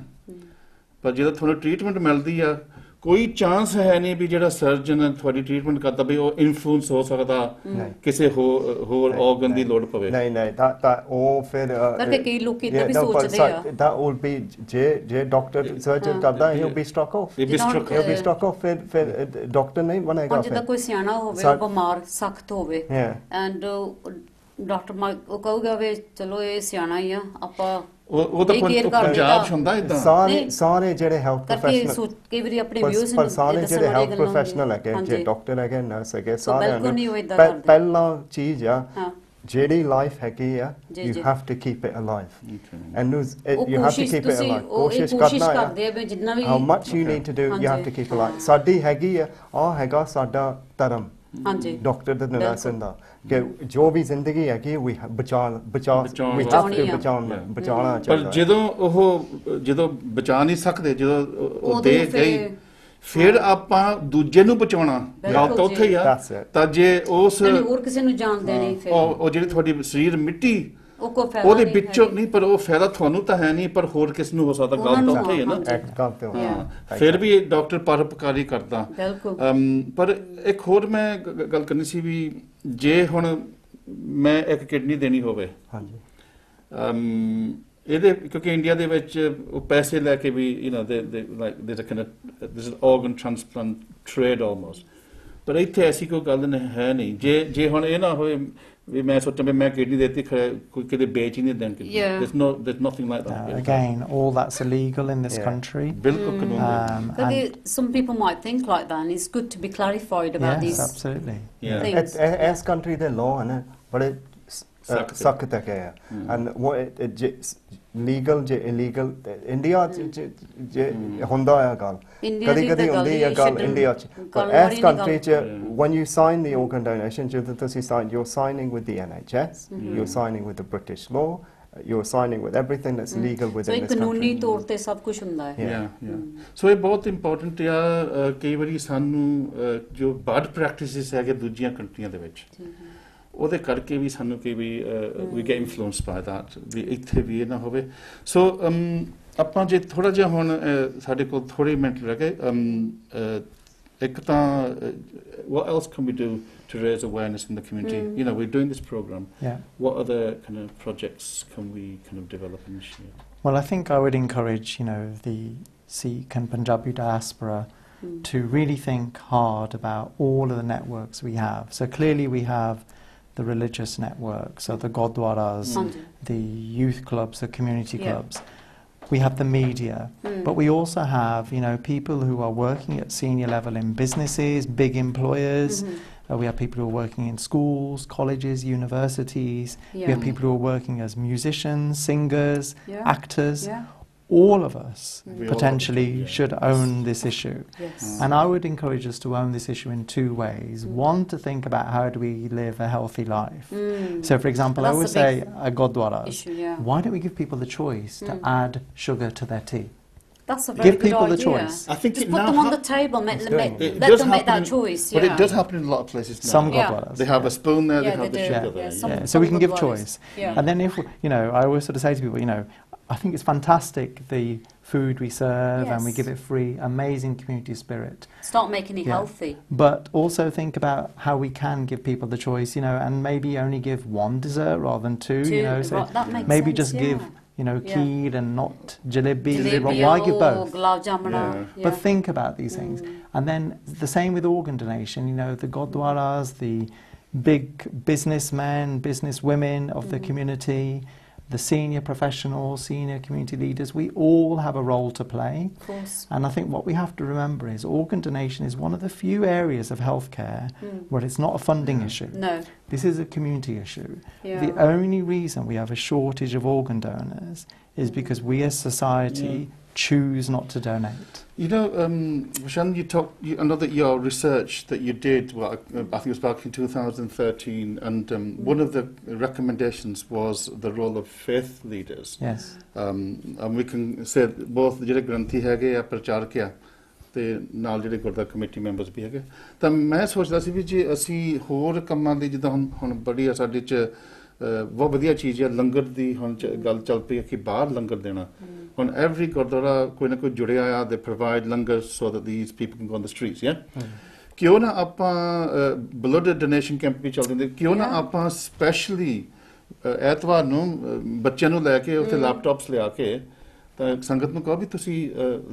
ਪਰ ਜਦੋਂ ਤੁਹਾਨੂੰ ਟ੍ਰੀਟਮੈਂਟ ਮਿਲਦੀ ਆ ਕੋਈ ਚਾਂਸ ਹੈ ਨਹੀਂ ਵੀ ਜਿਹੜਾ ਸਰਜਨ ਤੁਹਾਡੀ ਟ੍ਰੀਟਮੈਂਟ ਕਰਦਾ ਵੀ ਉਹ ਇਨਫਲੂਐਂਸ ਹੋ ਸਕਦਾ ਕਿਸੇ ਹੋਰ ਆਰਗਨ ਦੀ ਲੋੜ ਪਵੇ ਨਹੀਂ ਤਾਂ ਉਹ ਫਿਰ ਕਰਕੇ ਕਈ ਲੋਕ ਇਦਾਂ ਵੀ ਸੋਚਦੇ ਆ that will be ਜੇ ਡਾਕਟਰ ਸਰਜਨ ਕਰਦਾ he'll be struck off ਫਿਰ ਡਾਕਟਰ ਨਹੀਂ ਬਣੇਗਾ ਜਿੱਦਾਂ ਕੋਈ ਸਿਆਣਾ ਹੋਵੇ ਬਿਮਾਰ ਸਖਤ ਹੋਵੇ ਐਂਡ ਡਾਕਟਰ ਉਹ ਕਹੂਗਾ ਵੀ ਚਲੋ ਇਹ ਸਿਆਣਾ ਹੀ ਆ ਆਪਾਂ ਉਹ ਤਾਂ ਪੰਜਾਬ ਚ ਹੁੰਦਾ ਇਦਾਂ ਸਾਰੇ ਜਿਹੜੇ ਹੈਲਥ ਪ੍ਰੋਫੈਸ਼ਨਲ ਕਈ ਵਾਰੀ ਆਪਣੇ ਵਿਊਜ਼ ਪਰ ਸਾਰੇ ਜਿਹੜੇ ਹੈਲਥ ਪ੍ਰੋਫੈਸ਼ਨਲ ਹੈਗੇ ਜੇ ਡਾਕਟਰ ਹੈਗੇ ਨਰਸ ਹੈਗੇ ਸਾਰੇ ਪਹਿਲਾ ਚੀਜ਼ ਆ ਜਿਹੜੀ ਲਾਈਫ ਹੈਗੀ ਆ you have to keep it alive and you have to keep it alive ਕੋਸ਼ਿਸ਼ ਕਰਦੇ ਆ ਵੀ ਜਿੰਨਾ ਵੀ how much you need to do you have to keep alive ਸਾਡੀ ਹੈਗੀ ਆ ਹੈਗਾ ਸਾਡਾ ਧਰਮ ਹਾਂਜੀ ਡਾਕਟਰ ਦੇ ਨਰਸਨ ਦਾ ਕਿ ਜੋ ਵੀ ਜ਼ਿੰਦਗੀ ਹੈ ਕਿ we ਬਚਾਉਣਾ ਪਰ ਜਦੋਂ ਬਚਾ ਨਹੀਂ ਸਕਦੇ ਜਦੋਂ ਉਹ ਦੇ ਗਈ ਫਿਰ ਆਪਾਂ ਦੂਜੇ ਨੂੰ ਬਚਾਉਣਾ ਗੱਲ ਤਾਂ ਉੱਥੇ ਹੀ ਆ ਤਾਂ ਜੇ ਉਸ ਹੋਰ ਕਿਸੇ ਨੂੰ ਜਾਣ ਦੇਣੀ ਫਿਰ ਉਹ ਜਿਹੜੀ ਤੁਹਾਡੀ ਸਰੀਰ ਮਿੱਟੀ ਉਹਦੇ ਵਿੱਚੋਂ ਨਹੀਂ ਪਰ ਉਹ ਫਾਇਦਾ ਤੁਹਾਨੂੰ ਤਾਂ ਹੈ ਨਹੀਂ ਪਰ ਹੋਰ ਕਿਸ ਨੂੰ ਹੋ ਸਕਦਾ ਗੱਲ ਤਾਂ ਉੱਥੇ ਹੀ ਹੈ ਨਾ ਫਿਰ ਵੀ ਡਾਕਟਰ ਪਰਉਪਕਾਰੀ ਕਰਦਾ ਪਰ ਇੱਕ ਹੋਰ ਮੈਂ ਗੱਲ ਕਰਨੀ ਸੀ ਵੀ ਜੇ ਹੁਣ ਮੈਂ ਇੱਕ ਕਿਡਨੀ ਦੇਣੀ ਹੋਵੇ ਇਹਦੇ ਕਿਉਂਕਿ ਇੰਡੀਆ ਦੇ ਵਿੱਚ ਉਹ ਪੈਸੇ ਲੈ ਕੇ ਵੀ this is organ transplant trade almost ਪਰ ਇੱਥੇ ਐਸੀ ਕੋਈ ਗੱਲ ਹੈ ਨਹੀਂ ਜੇ ਹੁਣ ਇਹ ਨਾ ਹੋਏ ਵੀ ਮੈਂ ਸੋਚਾਂ ਵੀ ਮੈਂ ਕਿਡਨੀ ਦੇਤੀ ਕੋਈ ਕਿਤੇ ਵੇਚ ਹੀ ਨਹੀਂ ਦੇਣ ਕਿ there's nothing like that again all that's illegal in this country ਬਿਲਕੁਲ ਕਾਨੂੰਨੀ some people might think like that and it's good to be clarified about these absolutely as country the law and ਬੜੇ ਸਖਤ ਹੈ and what legal ਜੇ illegal India ਜੇ ਹੁੰਦਾ ਹੈ ਗੱਲ ਕਦੀ ਹੁੰਦੀ ਹੈ ਗੱਲ ਇੰਡੀਆ ਚ but as country ਚ when you sign the organ donation ਜਦੋਂ ਤੁਸੀਂ you're signing with the NHS you're signing with the British law you're signing with everything that's legal within this country ਕਾਨੂੰਨੀ ਤੌਰ ਤੇ ਸਭ ਕੁਝ ਹੁੰਦਾ ਹੈ ਸੋ ਇਹ ਬਹੁਤ ਇੰਪੋਰਟੈਂਟ ਆ ਕਈ ਵਾਰੀ ਸਾਨੂੰ ਜੋ ਬੈਡ ਪ੍ਰੈਕਟਿਸਿਸ ਹੈਗੇ ਦੂਜੀਆਂ ਕੰਟਰੀਆਂ ਦੇ ਵਿੱਚ ਉਹਦੇ ਕਰਕੇ ਵੀ ਸਾਨੂੰ ਕਈ ਵੀ we get influence by that ਵੀ ਇੱਥੇ ਵੀ ਇਹ ਨਾ ਹੋਵੇ ਸੋ ਆਪਾਂ ਜੇ ਥੋੜਾ ਜਿਹਾ ਹੁਣ ਸਾਡੇ ਕੋਲ ਥੋੜੇ ਮਿੰਟ ਰਹਿ ਗਏ ਇੱਕ ਤਾਂ what else can we do to raise awareness in the community you know we're doing this program what other kind of projects can we kind of develop and share well I think I would encourage the Sikh and Punjabi diaspora to really think hard about all of the networks we have so clearly we have the religious network, so the Gurdwaras, the youth clubs, the community clubs. We have the media, but we also have, people who are working at senior level in businesses, big employers. We have people who are working in schools, colleges, universities. We have people who are working as musicians, singers, actors. All of us potentially should own this issue. And I would encourage us to own this issue in two ways. One, to think about how do we live a healthy life. So, for example, I always say at Gurdwaras, why don't we give people the choice to add sugar to their tea? That's a very Give people good the idea. choice. I think Just it put now them on the table, let them make that choice. But it does happen in a lot of places now. Some Gurdwaras. They have a spoon there, Yeah, they have they the do. sugar Yeah, there. some- So we can give Gurdwaras. choice. Yeah. And then if, I always sort of say to people, I think it's fantastic the food we serve and we Yes. give it free, amazing community spirit. Start making it Yeah. healthy. But also think about how we can give people the choice, and maybe only give one dessert rather than two, so right, that makes maybe sense, just give, kheer and not jalebi. Jalebi Why give or both? gulab jamun. Yeah. But think about these things. And then the same with organ donation, the Gurdwaras, the big businessmen, businesswomen of the community, the senior professionals, senior community leaders, we all have a role to play. Of course. And I think what we have to remember is organ donation is one of the few areas of healthcare where it's not a funding issue. No. This is a community issue. Yeah. The only reason we have a shortage of organ donors is because we as society choose not to donate. Vishan, I know that your research that you did, I think it was back in 2013, and one of the recommendations was the role of faith leaders. Yes. And we can say that both ਜਿਹੜੇ ਗ੍ਰੰਥੀ ਹੈਗੇ ਆ ਪ੍ਰਚਾਰਕ ਆ ਤੇ ਨਾਲ ਜਿਹੜੇ ਗੁਰਦਾ committee members ਵੀ ਹੈਗੇ ਤਾਂ ਮੈਂ ਸੋਚਦਾ ਸੀ ਵੀ ਜੇ ਅਸੀਂ ਹੋਰ ਕੰਮਾਂ ਦੀ ਜਿੱਦਾਂ ਹੁਣ ਬੜੀ ਆ ਸਾਡੇ ਚ ਬਹੁਤ ਵਧੀਆ ਚੀਜ਼ ਹੈ ਲੰਗਰ ਦੀ ਹੁਣ ਗੱਲ ਚੱਲ ਪਈ ਹੈ ਕਿ ਬਾਹਰ ਲੰਗਰ ਦੇਣਾ ਹੁਣ ਐਵਰੀ ਗੁਰਦੁਆਰਾ ਕੋਈ ਨਾ ਕੋਈ ਜੁੜਿਆ ਆ ਦੇ provide langar so that these people can go on the streets, yeah? ਕਿਉਂ ਨਾ ਆਪਾਂ ਬਲੱਡ ਡੋਨੇਸ਼ਨ ਕੈਂਪ ਵੀ ਚੱਲਦੇ ਹੁੰਦੇ ਕਿਉਂ ਨਾ ਆਪਾਂ ਸਪੈਸ਼ਲੀ ਐਤਵਾਰ ਨੂੰ ਬੱਚਿਆਂ ਨੂੰ ਲੈ ਕੇ ਉੱਥੇ ਲੈਪਟਾਪਸ ਲਿਆ ਕੇ ਤਾਂ ਸੰਗਤ ਨੂੰ ਕਹੋ ਵੀ ਤੁਸੀਂ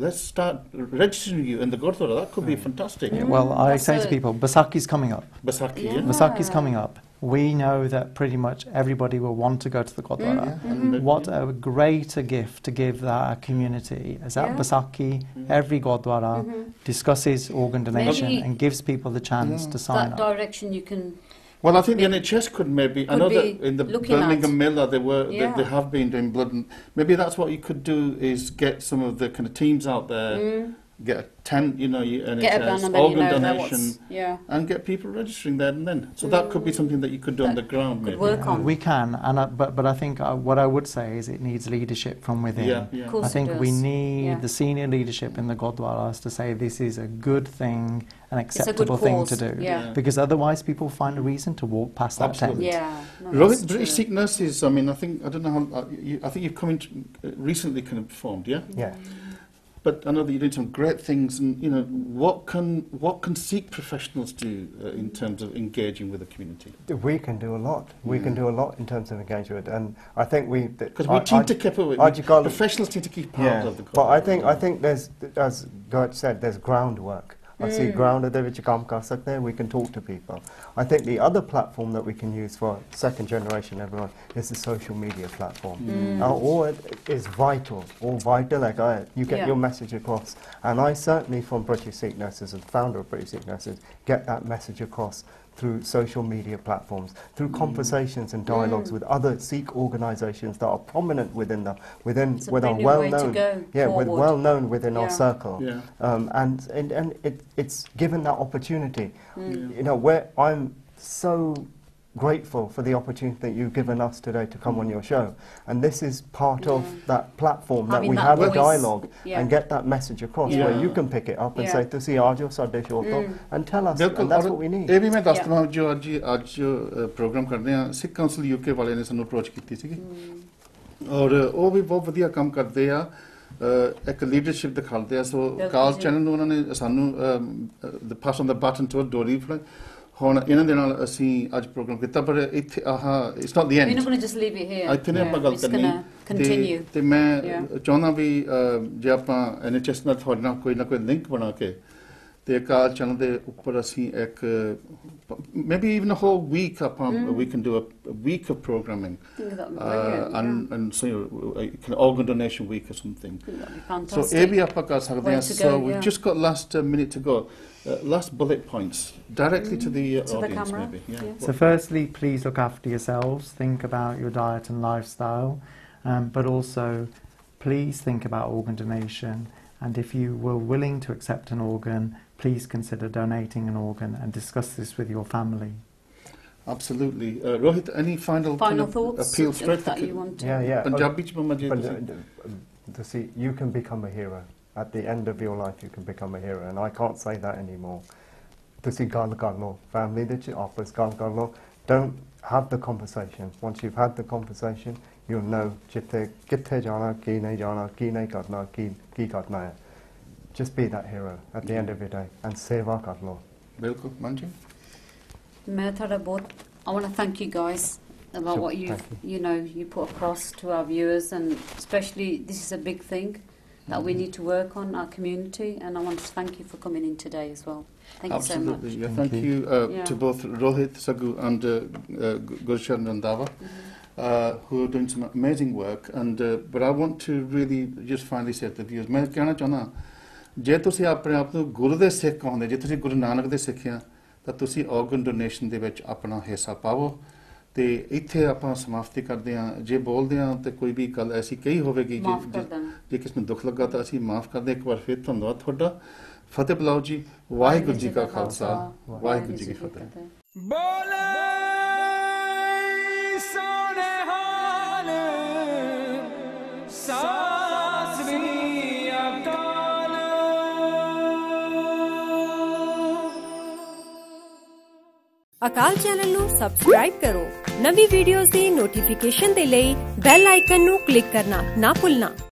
let's start registering you in the Gurdwara. That could be fantastic. Well, I say to people, Basakhi's coming up. Basakhi, yeah? Basakhi's coming up. We know that pretty much everybody will want to go to the Gurdwara. What a greater gift to give our community as that Basakhi, every Gurdwara discusses organ donation and gives people the chance to sign That up. direction you can... Well, I think the NHS could maybe. I know that in the Birmingham Miller they have been doing blood, and maybe that's what you could do is get some of the kind of teams out there, get a tent, NHS organ donation, and get people registering there and then. So that could be something that you could do on the ground. Maybe work on. We can, but I think what I would say is it needs leadership from within. Yeah. Of course I think it we does. need the senior leadership in the Gurdwaras to say this is a good thing, an acceptable good thing cause, to do. yeah. Because otherwise people find a reason to walk past that tent. Absolutely. Yeah. No, Rohit, that's British true. Sikh nurses. I mean, I don't know how. I think you've come in recently, kind of formed, yeah. Yeah. But I know that you're doing some great things, and what can Sikh professionals do in terms of engaging with the community? We can do a lot. We can do a lot in terms of engagement, and I think Because we tend to keep it. Professionals tend to keep part of the. But I think there's, as Gert said, there's groundwork. I see ground ਦੇ ਵਿੱਚ ਕੰਮ ਕਰ ਸਕਦੇ ਹਾਂ. We can talk to people. I think the other platform that we can use for second generation everyone is the social media platform. Now, all it is vital, you get your message across. And I certainly, from British Sikh Nurses and founder of British Sikh Nurses, get that message across through social media platforms, through conversations and dialogues with other Sikh organisations that are prominent with our well known within our circle. And it's given that opportunity. Where I'm so grateful for the opportunity that you've given us today to come on your show, and this is part of that platform that we have a dialogue and get that message across where you can pick it up and say to see aajo sade show to and tell us, and that's what we need. ਇਹ ਵੀ ਮੈਂ ਦੱਸ ਦਵਾਂ ਜੋ ਅੱਜ programme ਕਰਦੇ ਆ ਸਿੱਖ council UK ਵਾਲਿਆਂ ਨੇ ਸਾਨੂੰ ਅਪਰੋਚ ਕੀਤੀ ਸੀਗੀ ਔਰ ਉਹ ਵੀ ਬਹੁਤ ਵਧੀਆ ਕੰਮ ਕਰਦੇ ਆ ਇੱਕ ਲੀਡਰਸ਼ਿਪ ਦਿਖਾਉਂਦੇ ਆ ਸੋ ਕਾਲ ਚੈਨਲ ਨੂੰ ਉਹਨਾਂ ਨੇ ਸਾਨੂੰ ਪਾਸ ਔਨ ਦ ਬਟਨ ਟੂ ਡੋਰੀ ਹੁਣ ਇਹਨਾਂ ਦੇ ਨਾਲ ਅਸੀਂ ਅੱਜ ਪ੍ਰੋਗਰਾਮ ਕੀਤਾ ਪਰ ਇੱਥੇ it's not the and We're not going to just leave it here. ਇੱਥੇ ਨੇ ਆਪਾਂ ਗੱਲ ਕਰਨੀ ਤੇ ਮੈਂ ਚਾਹੁੰਦਾ ਵੀ ਜੇ ਆਪਾਂ NHS ਨਾਲ ਤੁਹਾਡੇ ਨਾਲ ਕੋਈ ਨਾ ਕੋਈ ਲਿੰਕ ਬਣਾ ਕੇ ਤੇ ਅਕਾਲ ਚੈਨਲ ਦੇ ਉੱਪਰ ਅਸੀਂ ਇੱਕ maybe even a whole week we can do a week of programming and so kind of organ donation week or something. So ਇਹ ਵੀ ਆਪਾਂ ਕਰ ਸਕਦੇ ਹਾਂ. So we've just got last minute to go. Last bullet points directly to the audience maybe. So firstly, please look after yourselves, think about your diet and lifestyle, but also please think about organ donation, and if you were willing to accept an organ, please consider donating an organ and discuss this with your family. Absolutely. Rohit, any final thoughts appeal straight that you want to? Yeah. Punjabi ch mama ji see, you can become a hero. At the end of your life, you can become a hero, and I can't say that anymore. Tusi gal kar lo, family de ch opus gal kar lo. Don't have the conversation. Once you've had the conversation, you'll know kithe jana, ki nahi jana, ki nahi karna, ki karna hai. Just be that hero at the end of your day and seva kar lo. Bilkul Manji. I want to thank you guys about what you put across to our viewers, and especially this is a big thing that we need to work on our community, and I want to thank you for coming in today as well. Thank you so much. Yeah, thank you to both Rohit, Sagu and Gulshan and Dava who are doing some amazing work, and but I want to really just finally say to the viewers, मैं कहना चाहना ਜੇ ਤੁਸੀਂ ਆਪਣੇ ਆਪ ਨੂੰ ਗੁਰੂ ਦੇ ਸਿੱਖ ਕਹਾਉਂਦੇ, ਜੇ ਤੁਸੀਂ ਗੁਰੂ ਨਾਨਕ ਦੇ ਸਿੱਖ ਆ ਤਾਂ ਤੁਸੀਂ ਆਰਗਨ ਡੋਨੇਸ਼ਨ ਦੇ ਵਿੱਚ ਆਪਣਾ ਹਿੱਸਾ ਪਾਵੋ। ਤੇ ਇੱਥੇ ਆਪਾਂ ਸਮਾਪਤੀ ਕਰਦੇ ਹਾਂ। ਜੇ ਬੋਲਦੇ ਹਾਂ ਤੇ ਕੋਈ ਵੀ ਗੱਲ ਐਸੀ ਕਹੀ ਹੋਵੇਗੀ ਜੇ ਕਿਸ ਨੂੰ ਦੁੱਖ ਲੱਗਾ ਤਾਂ ਅਸੀਂ ਮਾਫ ਕਰਦੇ। ਇੱਕ ਵਾਰ ਫਿਰ ਧੰਨਵਾਦ ਤੁਹਾਡਾ। ਫਤਿਹ ਬੁਲਾਓ ਜੀ। ਵਾਹਿਗੁਰੂ ਜੀ ਕਾ ਖਾਲਸਾ, ਵਾਹਿਗੁਰੂ ਜੀ ਕੀ ਫਤਿਹ। ਬੋਲੇ ਸੋਨੇ ਹਾਲ ਅਕਾਲ ਚੈਨਲ ਨੂੰ ਸਬਸਕ੍ਰਾਈਬ ਕਰੋ। ਨਵੀਂ ਵੀਡੀਓਜ਼ ਦੀ ਨੋਟੀਫਿਕੇਸ਼ਨ ਦੇ ਲਈ ਬੈਲ ਆਈਕਨ ਨੂੰ ਕਲਿੱਕ ਕਰਨਾ ਨਾ ਭੁੱਲਣਾ।